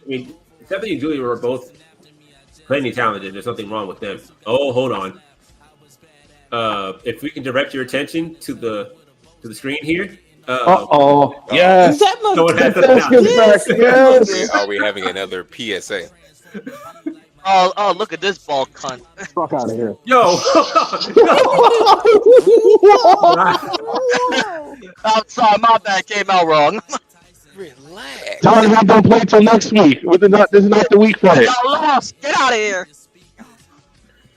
and Julia were both plenty talented. There's nothing wrong with them. Oh, hold on. If we can direct your attention to the screen here. Yes. Yes. Are we having another PSA? Oh, look at this bald cunt. Fuck out of here. Yo. I'm sorry, my bad, came out wrong. Relax. Tell him not to play till next week. This is not the week for it. Got lost. Get out of here.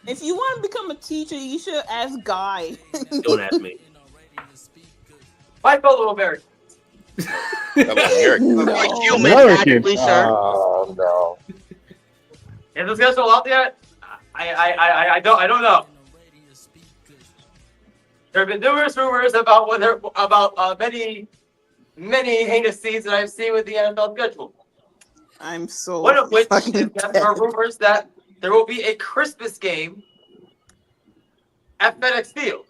If you want to become a teacher, you should ask Guy. Don't ask me. My fellow Americans. American, sir. Oh no. Is this guy still out yet? I don't know. There have been numerous rumors about many heinous scenes that I've seen with the NFL schedule. I'm so one of which is that there are rumors that there will be a Christmas game at FedEx Field.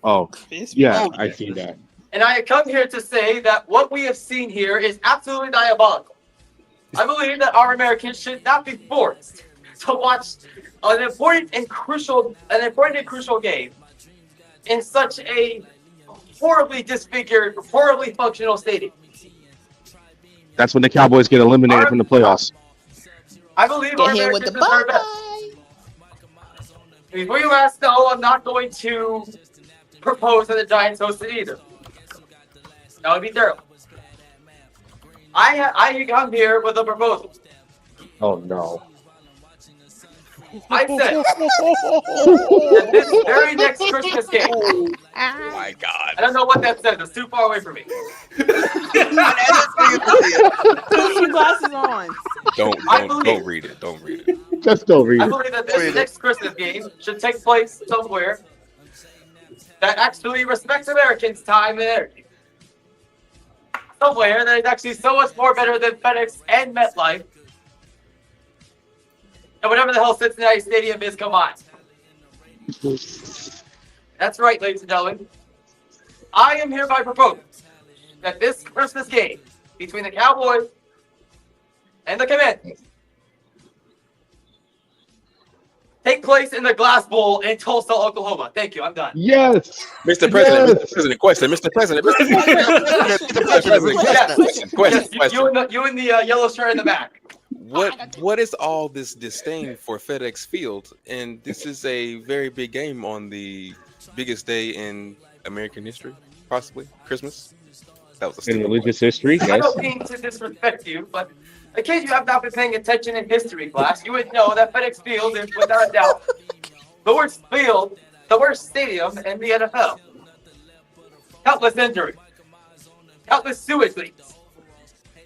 Oh, yeah, I see that. And I come here to say that what we have seen here is absolutely diabolical. I believe that our Americans should not be forced to watch an important and crucial game in such a horribly disfigured, horribly functional stadium. That's when the Cowboys get eliminated from the playoffs. I believe our Americans deserve best. Before you ask, no, I'm not going to propose that the Giants host it either. That would be terrible. I come here with a proposal. Oh no. I said that this very next Christmas game Oh my God. I don't know what that says. It's too far away from me. Put your glasses on. Don't read it. Don't read it. Just don't read I it. believe that this next Christmas game should take place somewhere that actually respects Americans' time and energy. Somewhere that is actually so much more better than FedEx and MetLife. And whatever the hell Cincinnati Stadium is, come on. That's right, ladies and gentlemen. I am hereby proposing that this Christmas game between the Cowboys and the Commanders take place in the Glass Bowl in Tulsa, Oklahoma. Thank you. I'm done. Yes. Mr. President, Mr. President, question. Mr. President, question. You and the yellow shirt in the back. What is all this disdain for FedEx Field? And this is a very big game on the biggest day in American history, possibly Christmas. That was in religious history. I Yes. don't mean to disrespect you, but in case you have not been paying attention in history class, you would know that FedEx Field is without a doubt the worst field, the worst stadium in the NFL. Countless injuries, countless sewage leaks.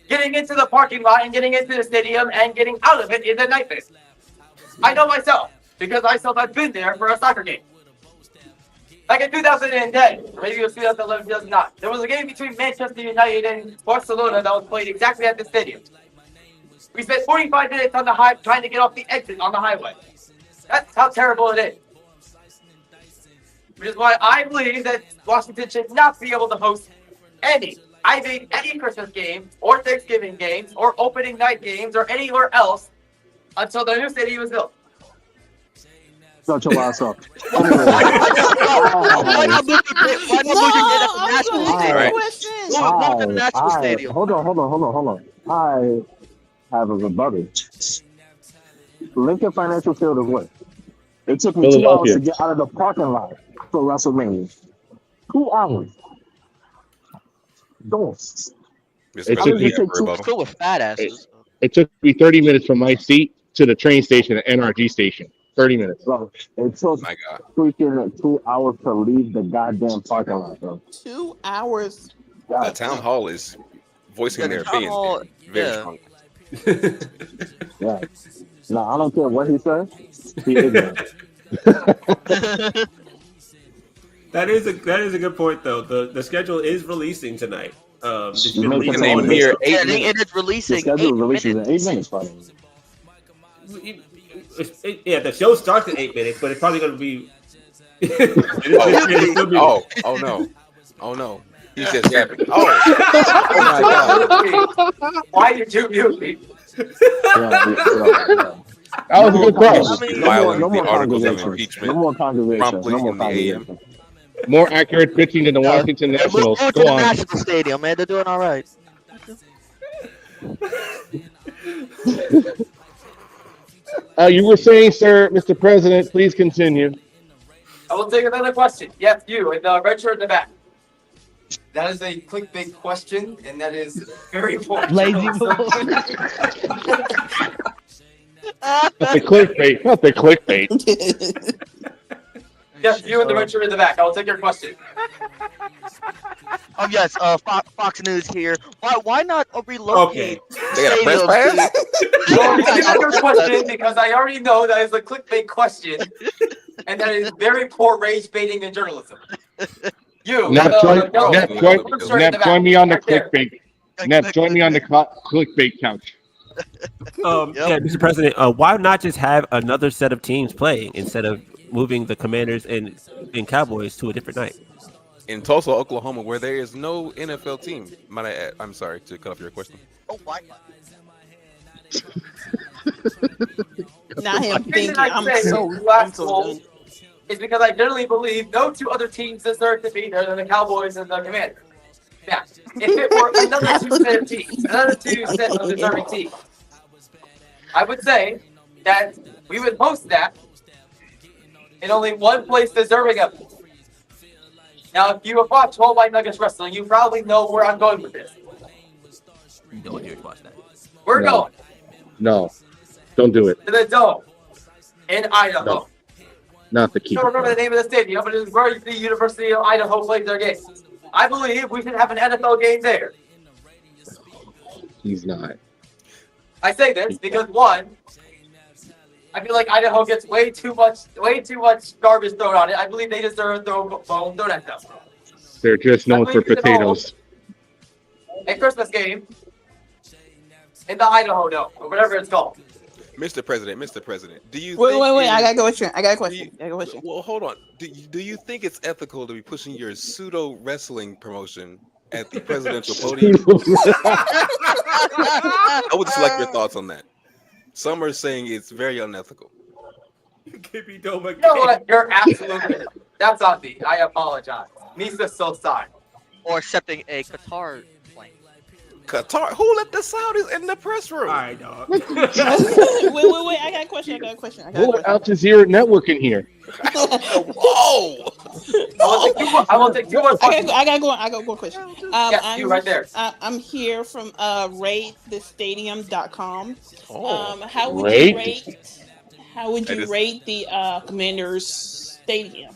Getting into the parking lot and getting into the stadium and getting out of it is a nightmare. I know myself because I have been there for a soccer game. Like in 2010, maybe it was 2011, 2009, there was a game between Manchester United and Barcelona that was played exactly at the stadium. We spent 45 minutes on the high trying to get off the exit on the highway. That's how terrible it is. Which is why I believe that Washington should not be able to host any Christmas game or Thanksgiving games or opening night games or anywhere else until the new stadium is built. Shut your ass up. Hold on. I have a rebuttal. Lincoln Financial Field is what? It took me 2 hours to get out of the parking lot for WrestleMania. 2 hours. Don't. It took me Still with fat asses. It took me 30 minutes from my seat to the train station at NRG station. 30 minutes. Bro, it took freaking 2 hours to leave the goddamn parking lot, bro. 2 hours. The town hall is voicing their opinion very strongly. Yeah. No, I don't care what he says. He ignorant. That is a good point though. The schedule is releasing tonight. It is releasing. The schedule releases in 8 minutes, buddy. Yeah, the show starts in 8 minutes, but it's probably going to be. Oh no! He's just yapping. Oh my God! Why did you mute me? That was a good cross. No more conversation. More accurate pitching than the Washington Nationals. Go to the National Stadium, man. They're doing all right. You were saying, sir, Mr. President, please continue. I will take another question. Yes, you in the red shirt in the back. That is a clickbait question, and that is very important. Lazy Not the clickbait. Not the clickbait. Yes, you in the red shirt in the back. I will take your question. Yes, Fox News here. Why not relocate? They got a press pass? Well, take your question because I already know that is a clickbait question, and that is very poor rage baiting in journalism. Join me on the clickbait. Nep, join me on the clickbait couch. Yeah, Mr. President, why not just have another set of teams playing instead of moving the Commanders and Cowboys to a different night? In Tulsa, Oklahoma, where there is no NFL team, might I add? I'm sorry to cut off your question. Oh, why? Now him thinking I'm so is because I generally believe no two other teams deserve to be there than the Cowboys and the Commanders. Now, if it were another two set of teams, another two set of deserving teams, I would say that we would host that in only one place deserving of it. Now, if you have watched Whole White Nuggets Wrestling, you probably know where I'm going with this. No one here to watch that. We're going No, don't do it. to the Dome in Idaho. Not the I key. don't remember the name of the stadium, but it's where the University of Idaho plays their games. I believe we should have an NFL game there. He's not. I say this because one, I feel like Idaho gets way too much garbage thrown on it. I believe they deserve their own bone thrown at them. They're just known for potatoes. A Christmas game in the Idaho Dome, or whatever it's called. Mr. President, do you Wait, think wait, wait! it I got a is- question. I got a do question. you- I got a question. Well, hold on. Do you think it's ethical to be pushing your pseudo wrestling promotion at the presidential podium? I would just like your thoughts on that. Some are saying it's very unethical. Give Doma. You know what? You're absolutely. That's on me. I apologize. Misa so sorry. Or accepting a Qatar plane. Qatar? Who let the Saudis in the press room? All right, dog. wait! I got a question. I got a question. Hold Al Jazeera Network in here. Whoa! I will take two more questions. I got one question. Yes, you right there. I'm here from ratethestadium.com. Oh, How would rate? you rate? How would you rate the Commanders Stadium?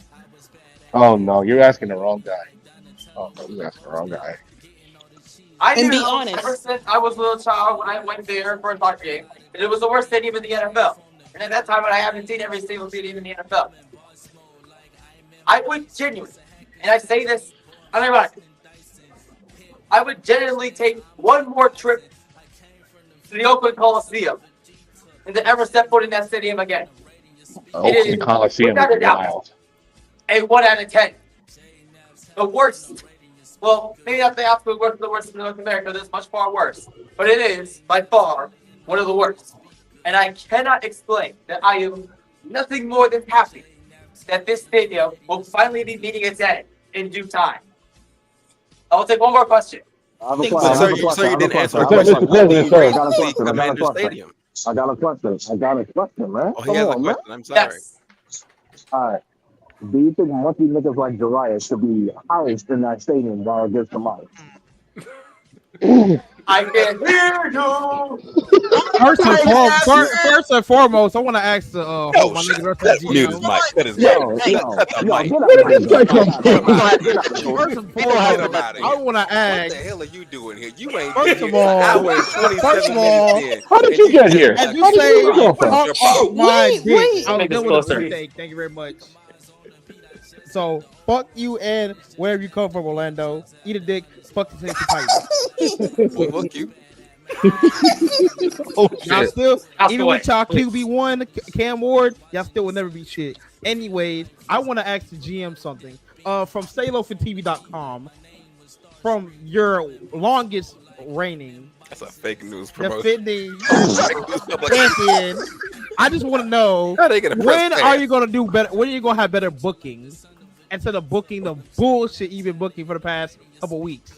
Oh no, you're asking the wrong guy. Oh no, you're asking the wrong guy. I And knew be honest. ever since I was a little child when I went there for a soccer game, and it was the worst stadium in the NFL. And at that time, I haven't seen every single stadium in the NFL. I would genuinely, and I say this unironically, I would genuinely take one more trip to the Oakland Coliseum and to ever step foot in that stadium again. Oakland Coliseum without a is doubt, wild. a 1 out of 10. The worst. Well, maybe not the absolute worst of the worst in North America. There's much far worse. But it is, by far, one of the worst. And I cannot explain that I am nothing more than happy that this stadium will finally be meeting its end in due time. I will take one more question. I have a Think question. so. I have a Sir, question. you I have a didn't question. answer I the have a question. question. Will you I rate got a the question. I got a Commander question. Stadium? I got a question. I got a question, man. Oh, he Come has a on, man. question. I'm sorry. Yes. All right. Do you think monkey niggas like Jariah should be housed in that stadium while it gets them out? I can hear you. First and foremost, I want to ask the my nigga That's GM. mute his mic. Cut his mic. Yo, Cut the mic. get out of here. First and Get foremost, him out of I here. want to What ask. the hell are you doing here? You ain't First been of here all- an hour and 27 minutes in. How did you get here? As you How did say, you go from? fuck off my Wait, dick. wait. I was Make this dealing with a closer. mistake. Thank you very much. So fuck you and wherever you come from, Orlando. Eat a dick. Fuck the Tennessee Titans. Well, fuck you. Oh Y'all shit! still, Out the even way. with y'all QB1, Cam Ward, y'all still will never be shit. Anyways, I want to ask the GM something. From StayLowForTV.com, from your longest reigning That's a fake news promotion. defending Fake news publication. champion, I just want to know How they gonna press when pass? are you gonna do better? When are you gonna have better bookings instead of booking the bullshit you've been booking for the past couple weeks?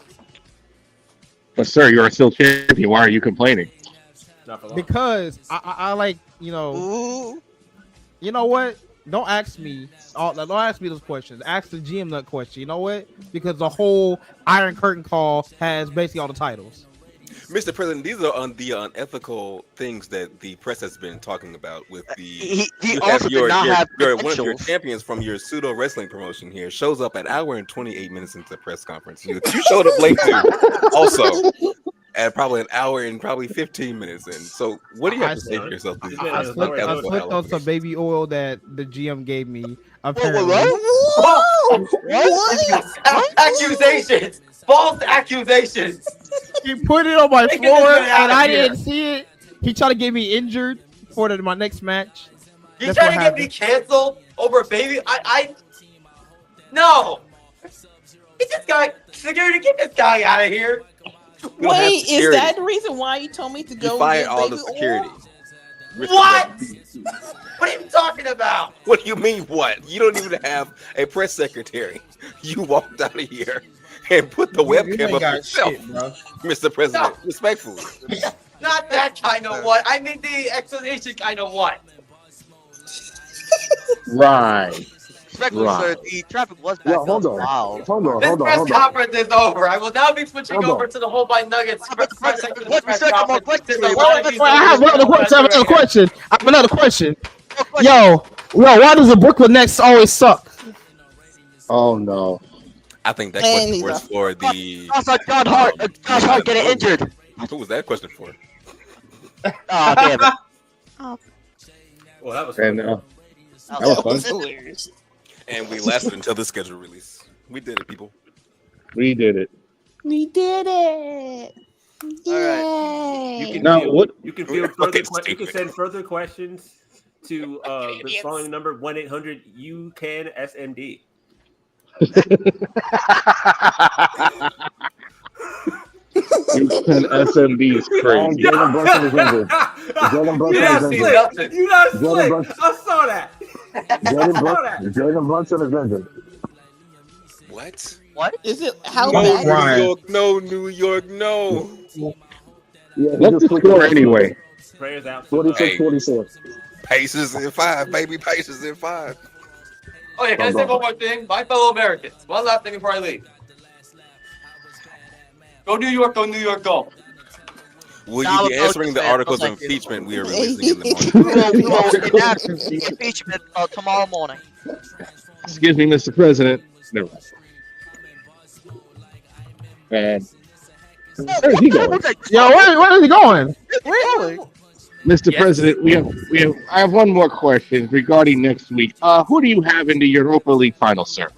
But sir, you are still champion. Why are you complaining? Not for long. Because I like, you know what? Don't ask me. Don't ask me those questions. Ask the GM that question. You know what? Because the whole Iron Curtain call has basically all the titles. Mr. President, these are the unethical things that the press has been talking about with the. He you also your, did not your, have your, one of your credentials. champions from your pseudo wrestling promotion here shows up an hour and 28 minutes into the press conference. You showed up late too, also, at probably an hour and probably 15 minutes in. So, what do you have to say for yourself? I slipped on some baby oil that the GM gave me. Apparently. What? Accusations. False accusations. He put it on my Get this floor man out and of I here. didn't see it. He tried to get me injured for my next match. You That's trying to what get me canceled over baby? No. Get this guy, security, get this guy out of here. We don't have Wait, is security. that the reason why you told me to You go fired get all baby the security. oil? What? What are you talking about? What do you mean, what? You don't even have a press secretary. You walked out of here and put the webcam up yourself, Mr. President. Respectfully. Not that kind of what. I mean the explanation kind of what. Right. Respectfully, sir, the traffic was back Yo, hold up. on. Wow. Hold on. This Hold on. press Hold on. conference is over. I will now be switching Hold on. over to the whole by Nuggets press second What press second more conference. question? There's a I lot of these have another question. I have another question. I have another question. Yo, why does the Brooklyn Nets always suck? Oh no. I think that Man, question he's was a- for the. Also, John Hart, Josh Hart getting Who injured. was that question for? Oh, damn it. Well, that was And fun. that was fun. hilarious. And we lasted until the schedule release. We did it, people. We did it. We did it. All right. You can Now, field, what- you can field Fucking further you can stupid. send further questions to the following number 1-800 you can SMD. You can SMD is crazy. Jalen Brunson is injured. Jalen You Brunson not is injured. slick. You not Jalen slick. Brunson- I saw that. Jalen Brunson is injured. What? What? Is it how No, bad? New Ryan. York, no, New York, no. Yeah, he What's just the put score anyway? Prayers out. 46-46. Pacers in 5, baby. Pacers in 5. Oh yeah, can I say one more thing? My fellow Americans, one last thing before I leave. Go New York, go New York, go. Will Nah, you be we'll answering the focus, man. articles of Thank you. impeachment we are releasing in the morning? We will enact the impeachment tomorrow morning. Excuse me, Mr. President. Never mind. And where's he going? Yo, where is he going? Really? Mr. President, I have one more question regarding next week. Who do you have in the Europa League final, sir?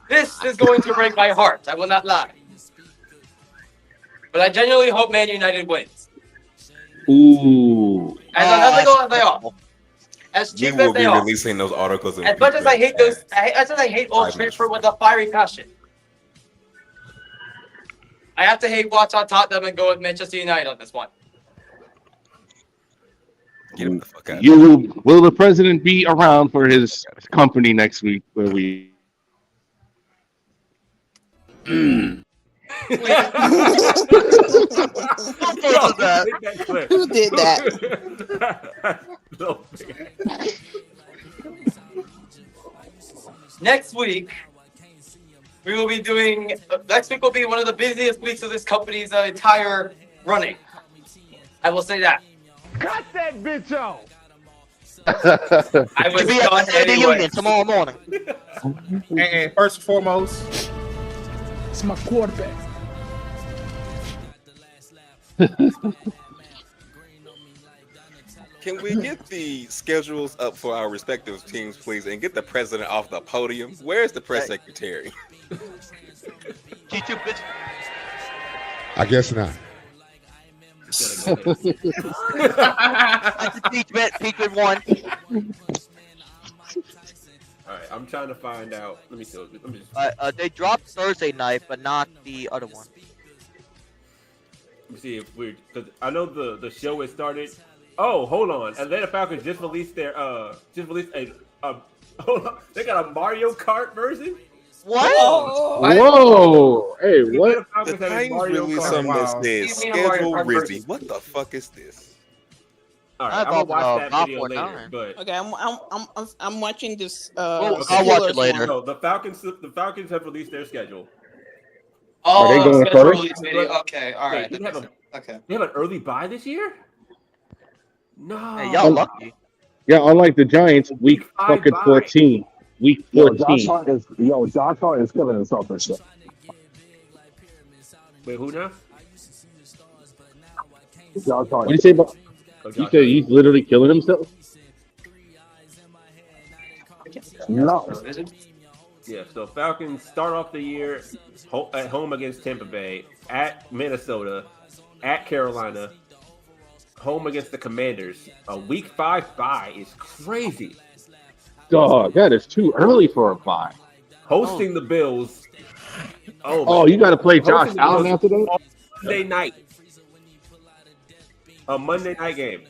This is going to break my heart. I will not lie. But I genuinely hope Man United wins. Ooh. As unethical as they are. As We cheap will as they be are. releasing those articles of As much as I hate those, impeachment as I hate Old 5 Trafford with a fiery passion. I have to hate watch on Tottenham and go with Manchester United on this one. Get him the fuck out. Will the president be around for his company next week where we Who did that? Next week, we will be doing. Next week will be one of the busiest weeks of this company's entire running. I will say that. Cut that bitch off. I was Be at done the State of the anyway. Union tomorrow morning. And first and foremost, it's my quarterback. Can we get the schedules up for our respective teams, please, and get the president off the podium? Where's the press secretary? G2 bitch. I guess not. Impeachment 1. All right, I'm trying to find out. Let me see. Let me just, They dropped Thursday night, but not the other one. let me see if we're because I know the show has started. Oh, hold on. Atlanta Falcons just released their a hold on. They got a Mario Kart version. What? Whoa! Hey, what? Atlanta Falcons The have a Titans Mario released Kart. something that Wow. says Give me a Mario schedule Kart Rizzy. version. What the fuck is this? All right, I I'm gonna thought, watch that Bob video Ford later. nine. But Okay, I'm watching this. I'll watch Steelers it later. one. no, the Falcons have released their schedule. Oh, Are they going schedule first? release video. Okay, all right. Wait, they have a Okay. they have an early buy this year. No, Hey, y'all lucky. Yeah, unlike the Giants, week Bye, fucking bye. 14. Week Yo, Josh 14. Hart is killing himself and shit. Wait, who now? Josh Hart. What do you say about? Oh, You Josh said he's literally killing himself? No. Yeah, so Falcons start off the year at home against Tampa Bay, at Minnesota, at Carolina, home against the Commanders. A week 5 bye is crazy. Dog, that is too early for a bye. Hosting the Bills. Oh, you got to play Josh Hosting the Allen Bills after that? on Monday night. A Monday night game.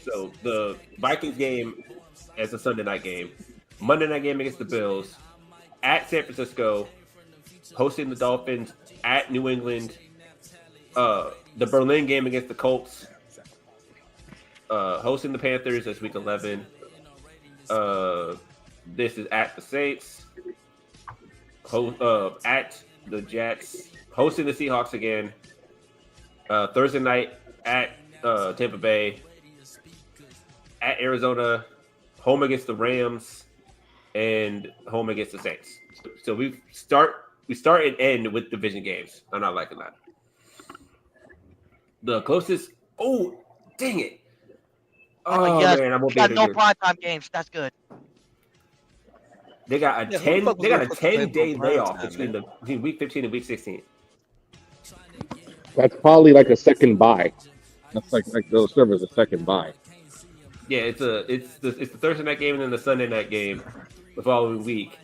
So the Vikings game as a Sunday night game. Monday night game against the Bills. At San Francisco. Hosting the Dolphins. At New England. The Berlin game against the Colts. Hosting the Panthers as week 11. This is at the Saints. At the Jets. Hosting the Seahawks again. Thursday night at Tampa Bay, at Arizona, home against the Rams, and home against the Saints. So we start and end with division games. I'm not liking that. The closest. Oh, dang it! Oh yes, man, I won't we be got able to no do it. primetime games. That's good. They got a Yeah, who the 10. fuck was They got gonna a put the table 10-day on layoff primetime, man? between week 15 and week 16. That's probably like a second buy. That's like those serve as a second buy. Yeah, it's the Thursday night game and then the Sunday night game the following week.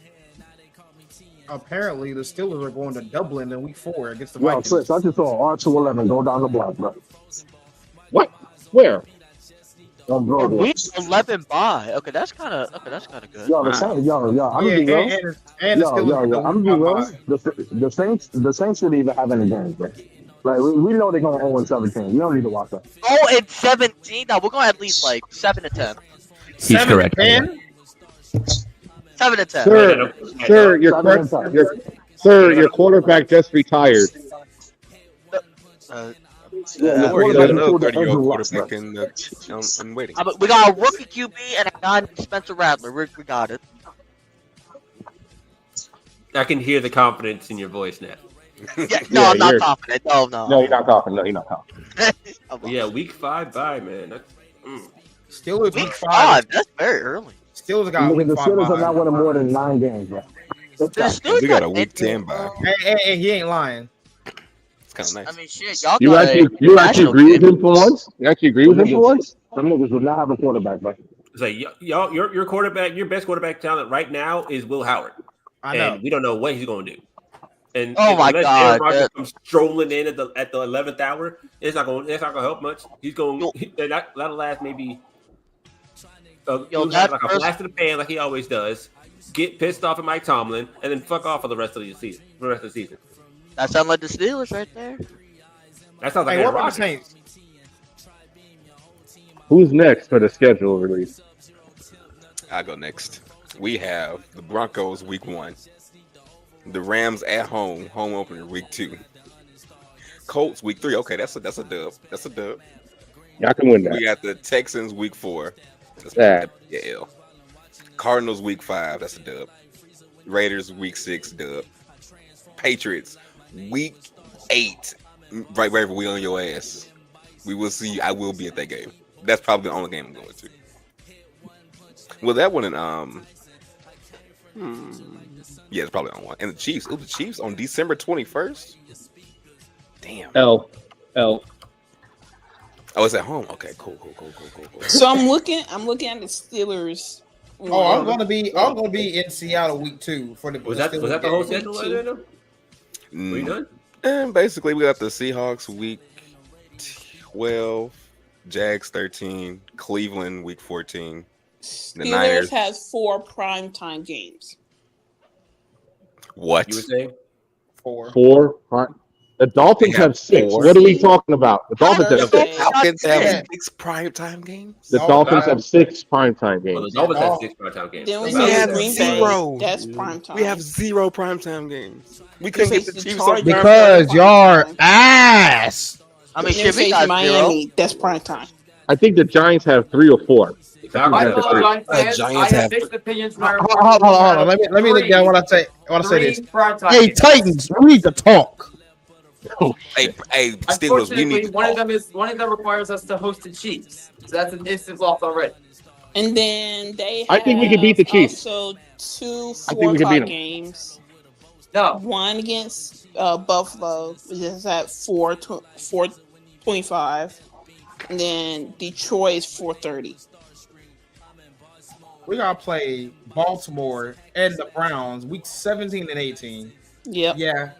Apparently, the Steelers are going to Dublin in Week 4 against the Yo, Vikings. Chris, I just saw R211 go down the block, bro. What? Where? On Broadway. Week 11 bye. Okay, that's kind of good. Yo, the Saints, yo, I'm gonna be real. And the Steelers. I'm gonna be real. The Saints should even have any games, bro. Like we know they're going 0-17. You don't need to watch that. 0-17. Now we're going at least like 7-10. He's correct. 10? 7-10. Sir, your quarterback just retired. Don't worry, you got another 30-year-old quarterback in waiting. We got a rookie QB and a guy named Spencer Rattler. We got it. I can hear the confidence in your voice, Ned. Yeah, no, I'm not confident. No. No, you're not confident. No, you're not confident. Yeah, week 5 bye, man. Steelers week 5. That's very early. Steelers got Look, week the 5 Steelers are bye. not winning more than 9 games, bro. We got a week 10 bye. Hey, he ain't lying. It's kind of nice. I mean, shit, y'all You got actually agree with him for once? You actually agree with him for once? Some niggas would not have a quarterback, bro. It's like y'all, your quarterback, your best quarterback talent right now is Will Howard. I know. And we don't know what he's going to do. And Oh my unless God, Aaron Rodgers comes strolling in at the 11th hour, it's not going to help much. He's going that'll last maybe he'll have like a flash in the pan like he always does. Get pissed off at Mike Tomlin and then fuck off for the rest of the season. That sounds like the Steelers right there. That sounds like Hey, Aaron what about the Rodgers. Saints? Who's next for the schedule release? I'll go next. We have the Broncos week 1. The Rams at home opener week 2. Colts week 3. Okay, that's a dub. That's a dub. Y'all can win that. We got the Texans week 4. That's Yeah. a L. Cardinals week 5. That's a dub. Raiders week 6. Dub. Patriots week 8. Right wherever we on your ass. We will see. I will be at that game. That's probably the only game I'm going to. Well, that one and yeah, it's probably on one. And the Chiefs. Oh, the Chiefs on December 21st. Damn. L. Oh, it's at home. Okay, cool. So I'm looking at the Steelers. Oh, I'm gonna be in Seattle week 2 for the. Was that the whole schedule? We done? And basically, we got the Seahawks week 12, Jags 13, Cleveland week 14. The Steelers Niners has 4 primetime games. What? You were saying? 4. The Dolphins have 6. 4. What are we talking about? The Dolphins have 6. Falcons have 6 primetime games. The Dolphins have 6 primetime games. Well, the Dolphins have 6 primetime games. Then We have Green Bay. 0. That's primetime. We have 0 primetime games. We couldn't face get the the Chiefs on Chargers. Because y'all are ass. I mean, Then shit, we face got Miami. 0. That's primetime. I think the Giants have 3 or 4. My Exactly. fellow Giants fans, I Giants have have- mixed opinions. Hold on. Let me look at what I say. This. primetime Hey, games. Titans, we need to talk. Hey, Steelers, we Unfortunately, need to one of talk. them requires us to host the Chiefs, so that's an instant loss already. And then they I think we can beat the Chiefs. Also, 2 I think we can beat 4 o'clock 'em. games. No, One against Buffalo, which is at 4:25, and then Detroit is 4:30. We gotta play Baltimore and the Browns week 17 and 18. Yep. Yeah.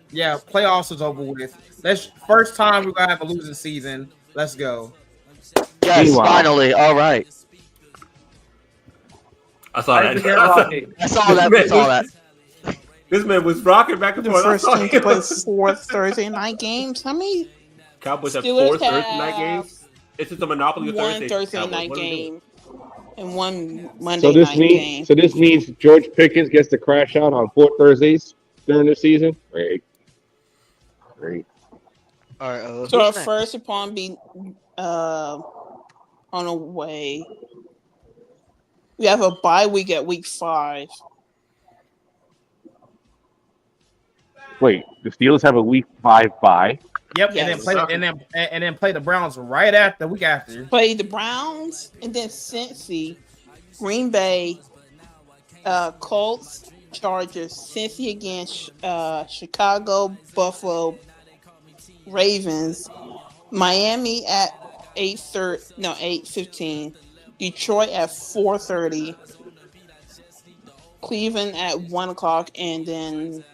Playoffs is over with. That's first time we're gonna have a losing season. Let's go. Yes, Meanwhile. finally. All right. I saw I that. didn't hear about it. I saw that. This man was rocking back and The forth. I first saw team to play him. 4 Thursday night games. How many? Cowboys have Steelers 4 Thursday night have games. It's just a monopoly of One Thursday. Thursday Cowboys. night What are they doing? game and one Monday So this night means game. this means George Pickens gets to crash out on 4 Thursdays during the season. Great. All right. So our Who's next? first opponent be on a way. We have a bye week at week 5. Wait, the Steelers have a week 5 bye. Yep, Yes. and then play the Browns right after the week after. Play the Browns and then Cincy, Green Bay, Colts, Chargers, Cincy again, Chicago, Buffalo, Ravens, Miami at 8:15, Detroit at 4:30, Cleveland at 1:00, and then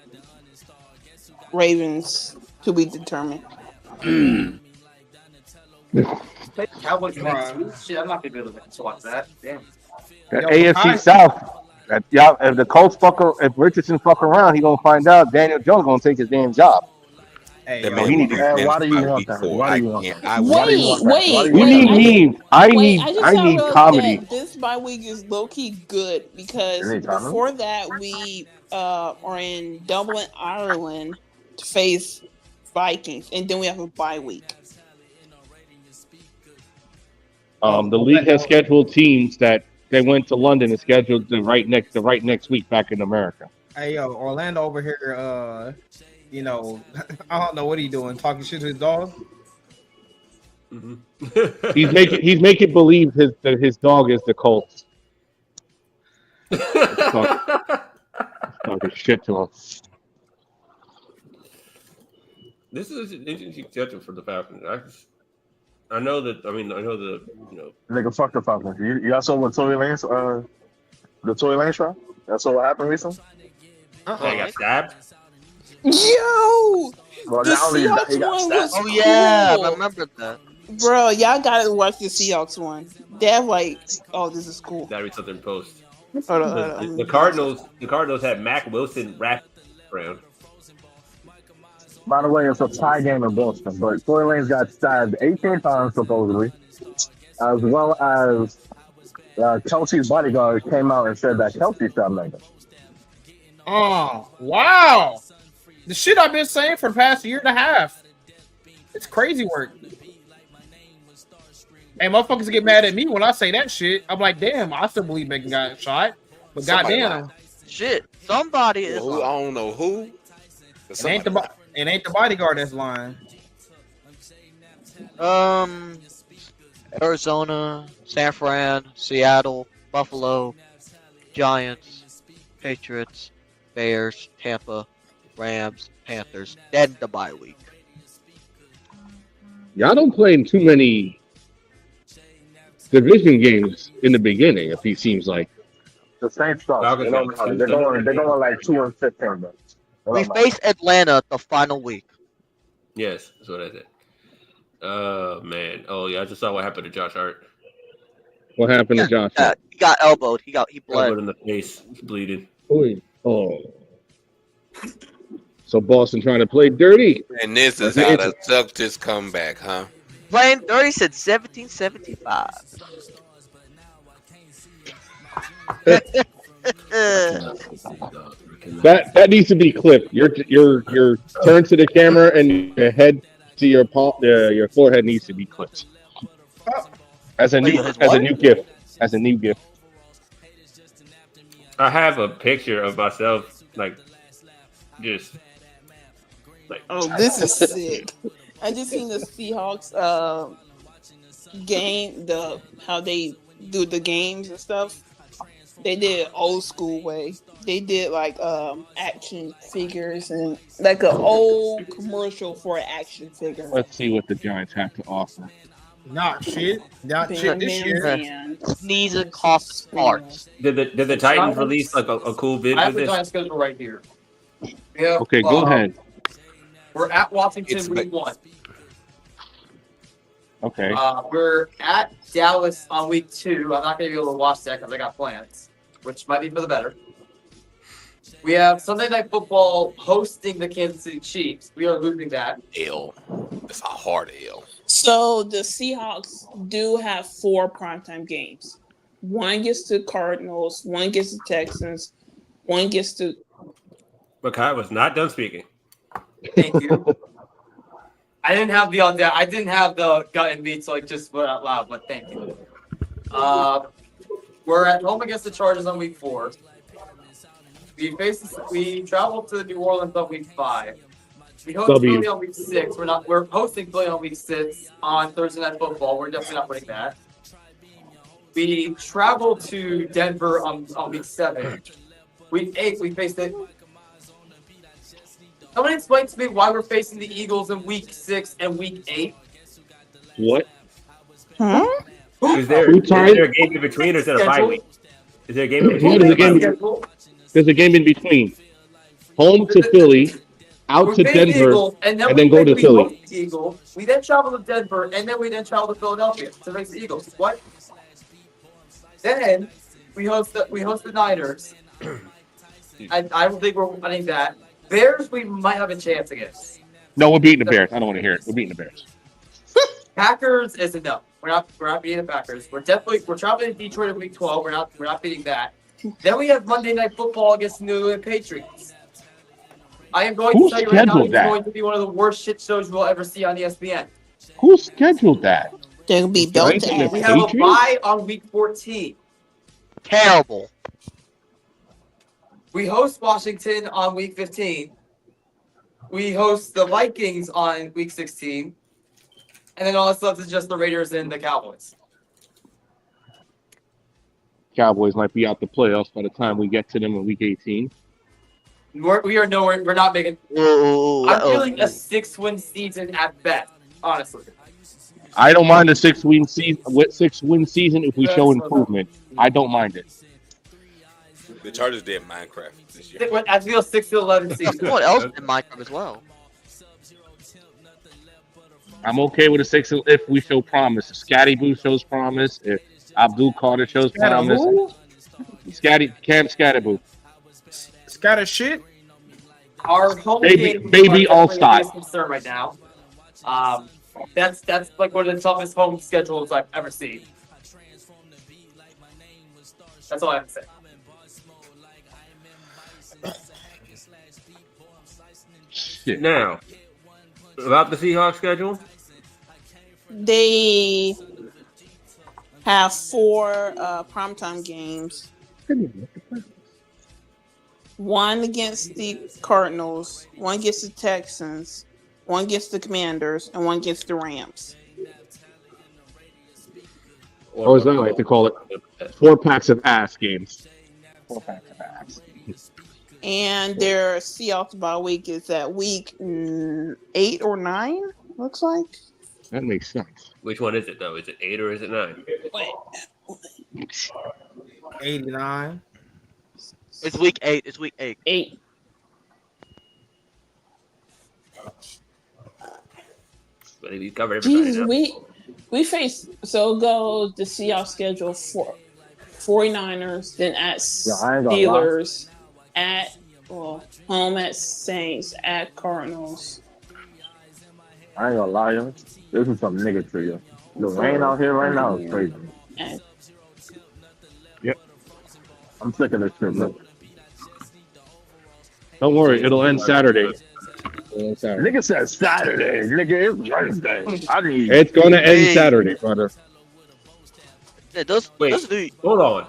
Ravens to be determined. Cowboys next week. Shit, I'm not gonna be able to watch that. Damn. The AFC South. If the Colts if Richardson fuck around, he gonna find out Daniel Jones gonna take his damn job. Hey, That yo, man he need will to- be why do you benched by want week that? 4. Why do I you want can't. that? I Why do you Wait, want that? Why do wait, you We want need that? memes. I I just need realized comedy. that this bye week is low key good because Anytime. before that we are in Dublin, Ireland to face Vikings, and then we have a bye week. The league has scheduled teams that they went to London and scheduled the right next week back in America. Hey, yo, Orlando over here. You know, I don't know what he doing, talking shit to his dog. Mm-hmm. He's making believe that his dog is the Colts. Talking shit to him. This is an interesting schedule for the Falcons. I know the Nigga, fuck the Falcons. Y'all saw what Tory Lanez, the Tory Lanez trial? That's what happened recently? They got stabbed. Yo, Well, the not only that, he Seahawks got one stabbed. was Oh yeah, cool. I remember that. Bro, y'all gotta watch the Seahawks one. They're like, oh, this is cool. That'd be Southern Post. Hold on. The Cardinals had Mac Wilson wrapped around. By the way, it's a tie game in Boston, but Tory Lanez got stabbed 18 times supposedly, as well as Kelsey's bodyguard came out and said that Kelsey stabbed Megan. Oh, wow. The shit I've been saying for the past year and a half. It's crazy work. Hey, motherfuckers get mad at me when I say that shit. I'm like, damn, I still believe Megan got shot. But Somebody goddamn. lied. Shit, somebody is. Who, I don't know who. But It ain't somebody it ain't the bodyguard that's lying. Arizona, San Fran, Seattle, Buffalo, Giants, Patriots, Bears, Tampa, Rams, Panthers. Then the bye week. Y'all don't play in too many division games in the beginning. If he seems like The Saints suck. Falcons They're got going like 2-15. But We face Atlanta the final week. Yes, that's what I said. Oh man. Oh yeah, I just saw what happened to Josh Hart. what happened to Josh. He got elbowed. He bled. Elbowed in the face, he's bleeding. Oh. So Boston trying to play dirty. And this is how the Celtics come back, huh? Playing dirty since 1775. That needs to be clipped. Your turn to the camera and your head to your palm, your forehead needs to be clipped. As a new gift. As a new gift. I have a picture of myself, like, just like. Oh, this is sick. I just seen the Seahawks game, how they do the games and stuff. They did old school way. They did like action figures and like an old commercial for an action figure. Let's see what the Giants have to offer. Not shit. Not shit this year. Sneeze and cough farts. Did the Titans release like a cool vid I with have the this? Giants schedule right here. Yeah. Okay, go ahead. We're at Washington week 1. Okay. We're at Dallas on week 2. I'm not going to be able to watch that because I got plans, which might be for the better. We have Sunday Night Football hosting the Kansas City Chiefs. We are losing that. L. It's a hard L. So the Seahawks do have 4 primetime games. One gets to Cardinals, one gets to Texans, one gets to. But Kai was not done speaking. Thank you. I didn't have the I didn't have the gut in me to like just put it out loud, but thank you. We're at home against the Chargers on week 4. We traveled to New Orleans on week 5. We host W. Philly on week 6. We're hosting Philly on week 6 on Thursday Night Football. We're definitely not winning that. We traveled to Denver on week 7. Week 8, we faced it. Someone explain to me why we're facing the Eagles in week 6 and week 8. What? Huh? Is there a game in between, or is it a bye week? Is there a game in between? There's a game in between. Home to Philly, out to Denver, and then go to Philly. We then travel to Denver, and then we travel to Philadelphia to face the Eagles. What? Then we host the Niners. I don't think we're winning that. Bears, we might have a chance against. No, we're beating the Bears. I don't want to hear it. We're beating the Bears. Packers is a no. We're not beating the Packers. We're traveling to Detroit in week 12. We're not beating that. Then we have Monday Night Football against the New England Patriots. I am going to tell you right now, it's going to be one of the worst shit shows you will ever see on ESPN. Who scheduled that? They'll be built in. We have a bye on week 14. Terrible. We host Washington on week 15. We host the Vikings on week 16. And then all that's left is just the Raiders and the Cowboys. Cowboys might be out the playoffs by the time we get to them in week 18. We are nowhere. We're not making. I'm feeling a 6-win season at best, honestly. I don't mind a 6-win season if we show improvement. I don't mind it. The Chargers did Minecraft this year. I feel 6-11 season. What else in Minecraft as well? I'm okay with a 6 if we show promise. If Scatty Boo shows promise, if Abdul Carter shows promise, Cam Scatterboo. Scatter shit. Our home baby all style. Concern right now. That's like one of the toughest home schedules I've ever seen. That's all I have to say. Shit. Now, about the Seahawks schedule. They have 4 primetime games. One against the Cardinals, one against the Texans, one against the Commanders, and one against the Rams. Or as I like to call it, 4 packs of ass games. 4 packs of ass. And their Seahawks bye week is at week 8 or 9, looks like. That makes sense. Which one is it, though? Is it 8 or is it 9? 89. It's week 8. It's week 8. 8. But we cover everybody now. We face, so goes the Seahawks schedule for 49ers, then at Steelers, at home at Saints, at Cardinals. I ain't gonna lie, yo. This is some nigga to you. The rain out here right now is crazy. Yep. I'm sick of this shit, bro. Don't worry, it'll end Saturday. Nigga said Saturday. Nigga, it's Wednesday. It's gonna end Saturday, brother. Yeah, hold on.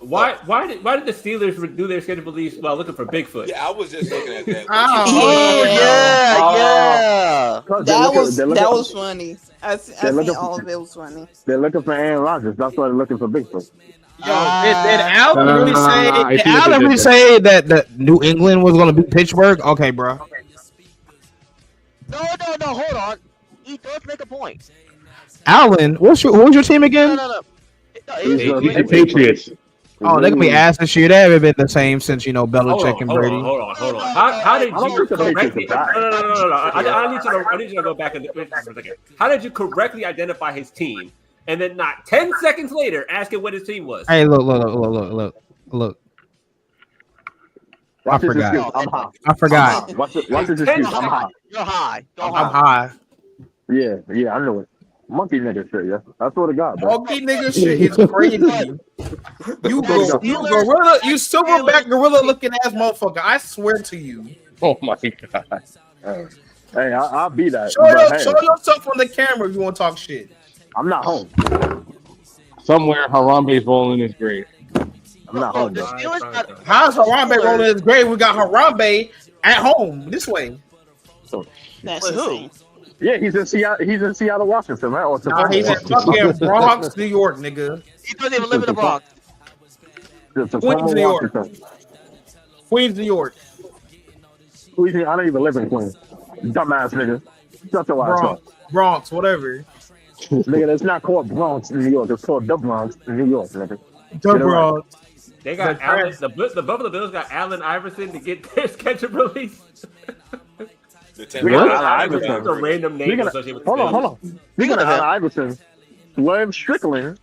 Why did the Steelers do their schedule release while looking for Bigfoot? Yeah, I was just looking at that. That was funny. I think all of it was funny. They're looking for Aaron Rodgers. That's why they're looking for Bigfoot. Yo, did Allen really say that New England was going to beat Pittsburgh? Okay, bro. No, hold on. He does make a point. Allen, who's your team again? No. The Patriots. Oh, they can be ass this year. They haven't been the same since Belichick and Brady. Hold on. How did you correctly? No. I need you to go back for a second. How did you correctly identify his team, and then not 10 seconds later asking what his team was? Hey, look. I forgot. Watch this excuse. I'm high. You're high. I'm high. Yeah, I know it. Monkey nigga shit, yeah. I swear to God, bro. Monkey nigga shit is crazy. You silverback gorilla looking ass motherfucker. I swear to you. Oh my God. Hey, I'll be that. Show yourself on the camera if you want to talk shit. I'm not home. Somewhere Harambe's rolling his grave. I'm not home. Bro. How's Harambe rolling his grave? We got Harambe at home this way. That's insane. Yeah, he's in Seattle, Washington, right? Or Nah, he's in fucking Bronx, New York, nigga. He doesn't even live in the Bronx. Queens, New York. Queens, New York. Queens, I don't even live in Queens. Dumbass nigga. Shut your ass up. Bronx, whatever. Nigga, it's not called Bronx, New York. It's called the Bronx, New York, nigga. The Bronx. They got Allen. The Buffalo Bills got Allen Iverson to get their schedule released. We got Allen Iverson. It's a random name associated with the Hold Bills. on. Speaking of Allen Iverson, William Strickland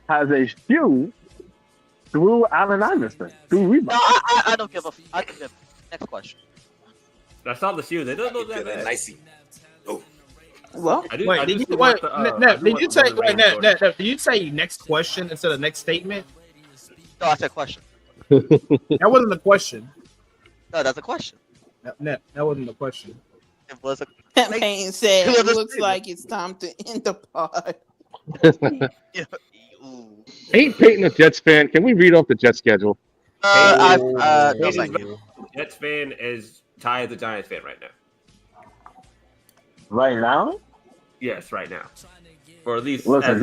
has a few through Allen Iverson. Through Reebok. No, I don't give a. I don't give. Next question. I saw the shoes. They don't look that bad. Nicey. Oh. Well, Did you say next question instead of next statement? No, I said question. That wasn't the question. No, that's a question. That wasn't the question. It was a. Campaign said it looks like it's time to end the pod. Ain't Peyton a Jets fan? Can we read off the Jets schedule? No, thank you. Jets fan is Ty as a Giants fan right now. Right now? Yes, right now. Or at least Listen,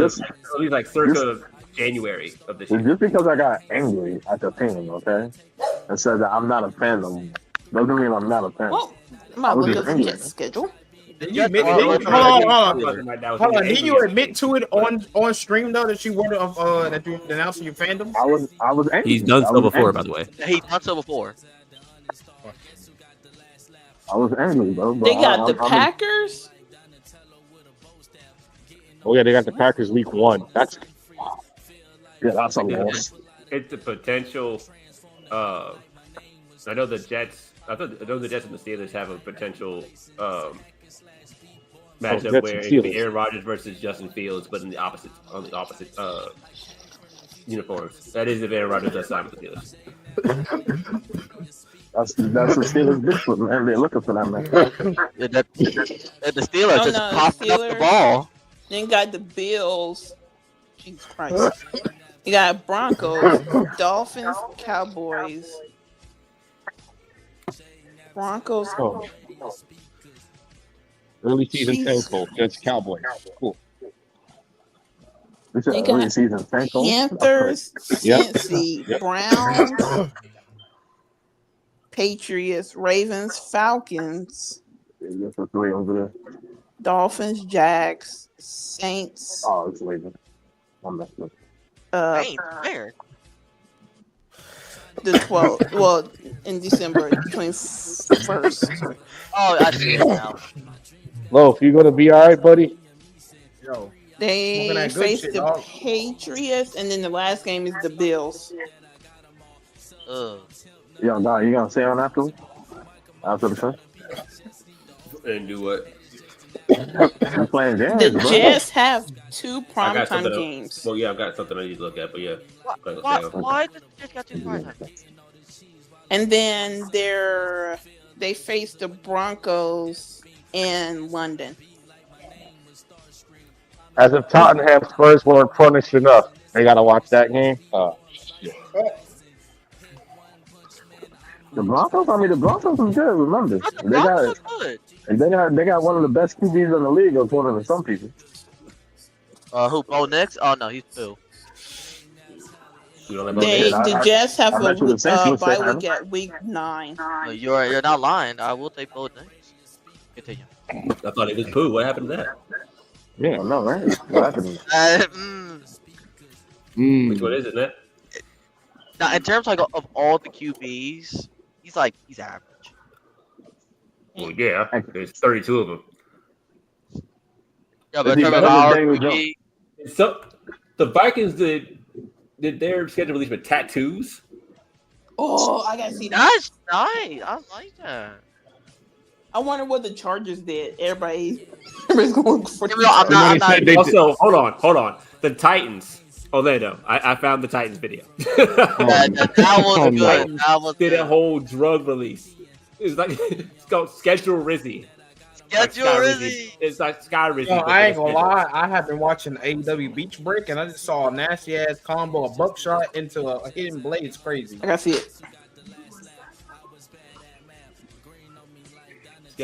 like circa January of this year. Just because I got angry at the team, okay, and said that I'm not a fan of them, doesn't mean I'm not a fan. Well, I'm not looking at the Jets schedule. Hold on. Did you admit to it on stream though that you were that you announcing your fandom? I was angry. He's done so before, by the way. He's done so before. I was angry, bro. They got the Packers. Oh yeah, they got the Packers week 1. That's a loss. It's a potential. I know the Jets. I know the Jets and the Steelers have a potential matchup where it could be Aaron Rodgers versus Justin Fields, but on the opposite uniforms. That is if Aaron Rodgers does sign with the Steelers. That's the Steelers' Bigfoot, man. They're looking for that, man. The Steelers just popped up the ball. Then got the Bills. Jesus Christ. You got Broncos, Dolphins, Cowboys. Broncos. Oh. Early season thankful. Jets Cowboys. Cool. This is early season thankful. Panthers, Cincy, Browns, Patriots, Ravens, Falcons, Dolphins, Jags, Saints. Oh, it's Ravens. I'm messing with the 12th. Well, in December 21st. Oh, I see it now. Loaf, you gonna be all right, buddy? Yo, they face the Patriots, and then the last game is the Bills. Yo, nah, you gonna stay on after the show? And do what? I'm playing games, The bro. Jets have 2 primetime games. Well, yeah, I've got something I need to look at, but yeah. Why did the Jets got 2 primetime games? And then they face the Broncos in London. As if Tottenham Spurs weren't punished enough, they gotta watch that game. Shit. The Broncos is good. Remember, they got one of the best QBs in the league, according to some people. Who? Bo Nix? Oh no, he's Phil. The Jets have a bye week at week 9. You're not lying. I will take Bo Nix. Continue. I thought it was Pooh. What happened to that? Yeah, no, right? What happened? Which one is it, Matt? Now, in terms of all the QBs, he's average. Well, yeah, there's 32 of them. Yeah, but in terms of our QB, so the Vikings did their schedule release with tattoos. Oh, I gotta see that. That's nice. I like that. I wonder what the Chargers did. Everybody's gonna look for. Also, hold on. The Titans. Orlando. I found the Titans video. That was good. That was did a whole drug release. It's called Schedule Rizzy. Get your Rizzy. It's like Sky Rizzy. Yo, I ain't gonna lie. I have been watching AEW Beach Break, and I just saw a nasty ass combo, a buckshot into a hidden blade. It's crazy. I gotta see it.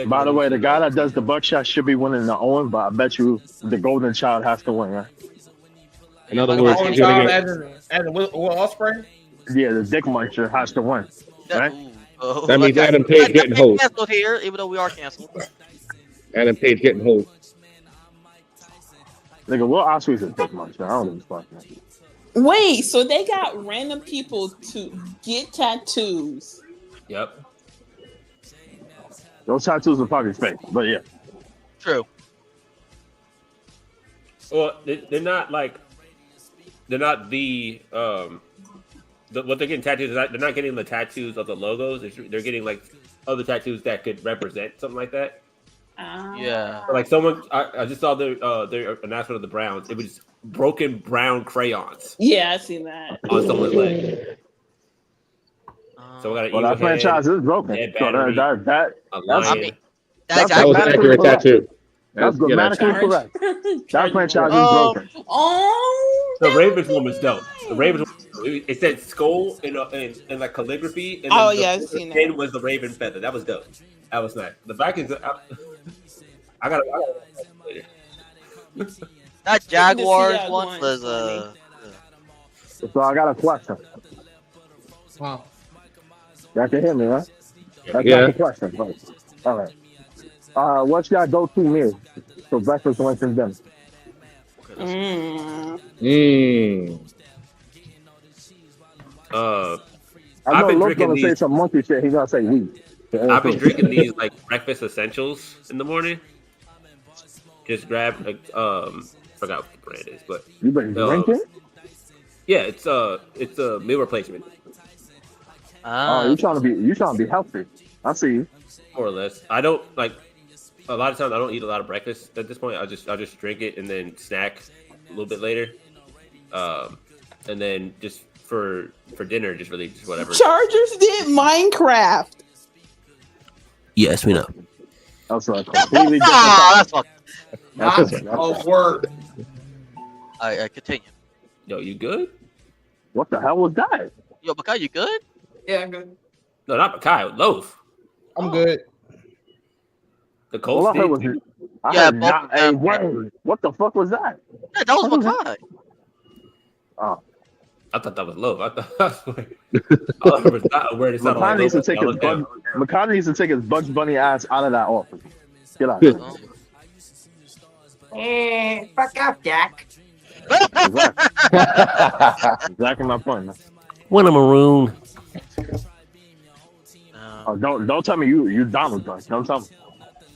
By the way, the guy that does the buckshot should be winning the Owen, but I bet you the Golden Child has to win, right? In other words, Golden you're gonna Child get. as in Will Ospreay. Yeah, the Dick Muncher has to win, right? That means Adam Page getting host. Canceled here, even though we are canceled. Adam Page getting host. Nigga, Will Ospreay's a Dick Muncher. I don't give a fuck, man. Wait, so they got random people to get tattoos. Yep. Those tattoos are probably fake, but yeah. True. Well, they're not like they're not what they're getting tattoos is they're not getting the tattoos of the logos. They're getting like other tattoos that could represent something like that. Yeah. Like someone, I just saw their announcement of the Browns. It was broken brown crayons Yeah, I seen that. on someone's leg. So we got an Well, that franchise is broken. dead So battery, that a that's, lion. That was an accurate tattoo. that's Yeah, grammatically that's- correct. That franchise is broken. Oh, The Ravens one was dope. The Ravens, it said skull in like calligraphy. And Oh, then yeah, the I've seen that. pin was the Raven feather. That was dope. That was nice. The Vikings, I got later. That Jaguars one was So I got a question. Wow. Y'all can hear me, right? That's Yeah. not the question. Right? All right. What's your go-to meal for breakfast, lunch, and dinner? I've I know been Luke's drinking gonna say these. some monkey shit. He's gonna say weed. I've been drinking these like breakfast essentials in the morning. Just grab like forgot what the brand is, but You been drinking? yeah, it's a meal replacement, Oh, you trying to be healthy? I see you. more or less. I don't like a lot of times. I don't eat a lot of breakfast at this point. I just drink it and then snack a little bit later, and then just for dinner, just really just whatever. Chargers did Minecraft. Yes, we know. That's a completely different that's topic. fucking. Oh, word. I continue. Yo, you good? What the hell was that? Yo, Makai, you good? Yeah, I'm good. No, not Makai. Loaf. I'm good. The cold All I heard Steve? was I Yeah, heard both not of a them. word. What the fuck was that? Yeah, that was Makai. Oh, I thought that was Loaf. I thought all I heard was not a word. It sounded like McConaughey needs to Loaf. take I his was down. McConaughey needs to take his Bugs Bunny ass out of that office. Get out. Fuck off, Jack. Exactly my point. Man. When a maroon. Oh, don't tell me you Donald Trump. Don't tell me.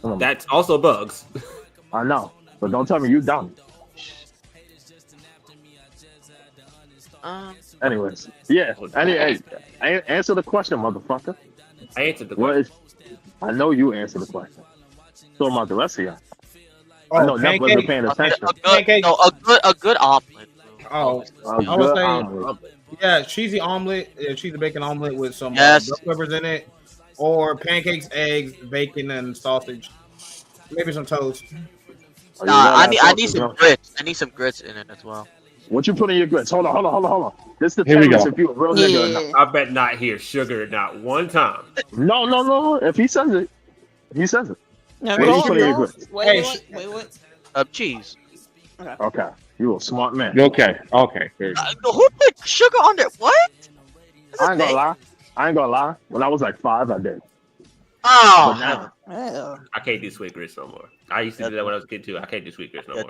Come on, man. That's also Bugs. I know, but don't tell me you Donald. Anyways, yeah. Answer the question, motherfucker. I answered the What question. is? I know you answer the question. So about the rest of y'all. Oh, I know Neff wasn't paying attention. A good omelet. Oh, A I was good saying, omelet. yeah, cheesy omelet, cheesy bacon omelet with some Yes. bell peppers in it, or pancakes, eggs, bacon, and sausage. Maybe some toast. Oh, you Nah, love I that need sausage, some huh? grits. I need some grits in it as well. What you put in your grits? Hold on. This Here we determines go. if you a real nigga or not. I bet not hear sugar not one time. No. If he says it, he says it. No, What do you put in your grits? Wait. Cheese. Okay, you a smart man. Okay. There you go. Who put sugar on there? What? I ain't gonna lie. When I was like 5, I did. Oh, But now, I can't do sweet grits no more. I used to do that when I was a kid too. I can't do sweet grits no more.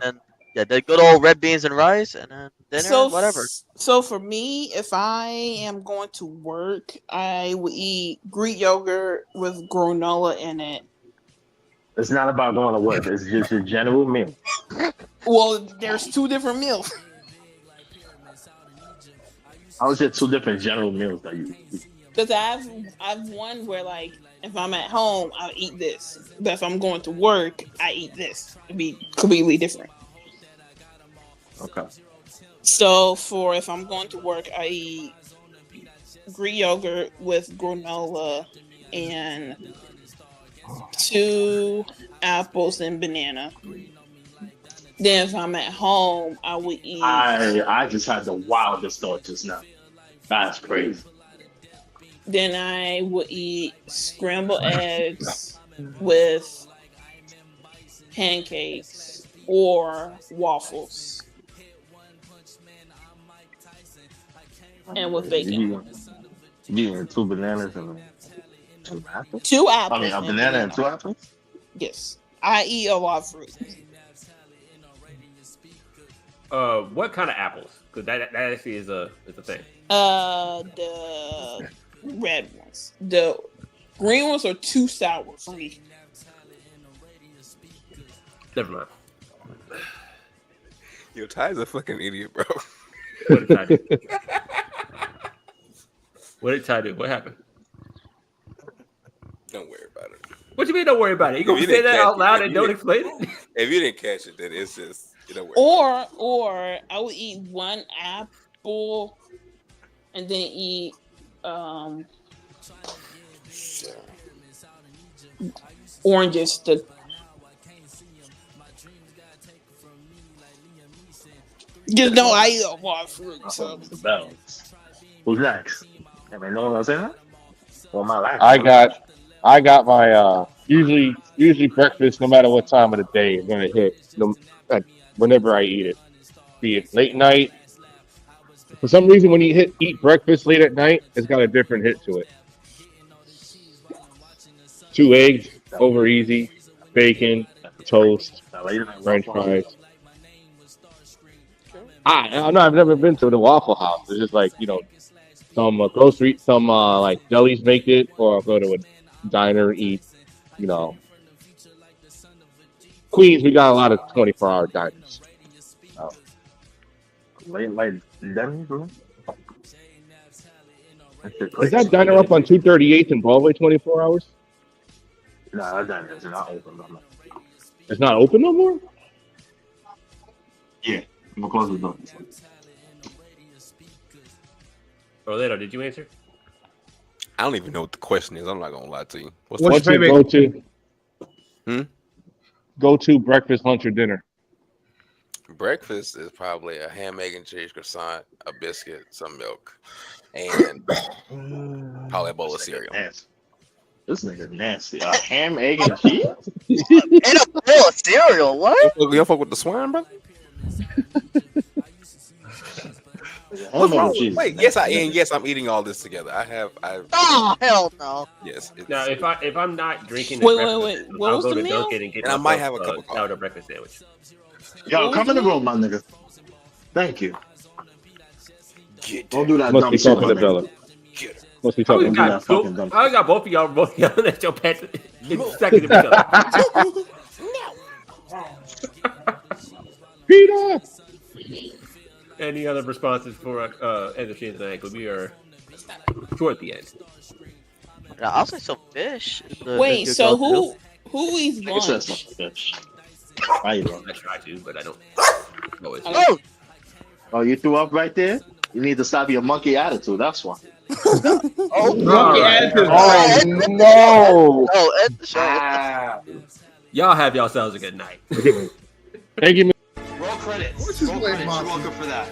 the good old red beans and rice, and then dinner, whatever. So for me, if I am going to work, I would eat Greek yogurt with granola in it. it's not about going to work. It's just a general meal. Well, there's 2 different meals. I was just 2 different general meals that you eat. Because I've one where like if I'm at home, I'll eat this, but if I'm going to work, I eat this. It'd be completely different. Okay. So for if I'm going to work, I eat Greek yogurt with granola and 2 apples and banana. Then if I'm at home, I would eat. I just had the wildest thought just now. That's crazy. Then I would eat scrambled eggs with pancakes or waffles. And with bacon. You eating 2 bananas and 2 apples? 2 apples. I mean, a banana and 2 apples? Yes. I eat a lot of fruit. What kind of apples? Because that actually is a thing. The red ones. The green ones are too sour for me. Never mind. Yo, Ty's a fucking idiot, bro. What did Ty do? What did Ty do? What happened? Don't worry about it. What you mean? Don't worry about it. You gonna say that out loud and don't explain it? If you didn't catch it, then it's just don't worry. Or I would eat 1 apple and then eat oranges to just know I eat a lot of fruit. So. The bells. Who's next? Am I no one else in that? Or my last? I got my usually breakfast, no matter what time of the day, is gonna hit. Whenever I eat it, be it late night. For some reason, when you eat breakfast late at night, it's got a different hit to it. 2 eggs, over easy, bacon, toast, French fries. I've never been to the Waffle House. It's just like, some grocery, some like delis make it, or I'll go to a diner, eat, Queens, we got a lot of 24-hour diners. Like Denny's, bro? Is that diner up on 238th and Broadway 24 hours? Nah, that diner is not open no more. It's not open no more? Yeah, I'm gonna close the door. Orlando, did you answer? I don't even know what the question is. I'm not gonna lie to you. What's your favorite go-to? Go-to breakfast, lunch, or dinner? Breakfast is probably a ham, egg, and cheese croissant, a biscuit, some milk, and probably a bowl of cereal. This nigga nasty. Ham, egg, and cheese? And a bowl of cereal. What? You don't fuck with the swine, brother? What's wrong with Wait, yes, I'm eating all this together. Oh hell no. Yes. Now, if I'm not drinking, Wait. I'll What was go the to meal? Dunkin' and get And I might have a cup of coffee. sourdough breakfast sandwich. Yo, come in the room, my nigga. Thank you. Don't do that Must dumb be shit, talking my to nigga. Bella. Must be I talking to Bella. got both of y'all at your pants. Second to each other. Peter! Any other responses for End of Shane tonight? Because we are toward the end. I'll say some fish. Wait, so who eats lunch? I try to, but I don't. Oh, you threw up right there? You need to stop your monkey attitude. That's why. Monkey attitude. Oh, no. Oh, end the show. Y'all have yourselves a good night. Thank you. Roll credits. Roll credits. You're welcome for that.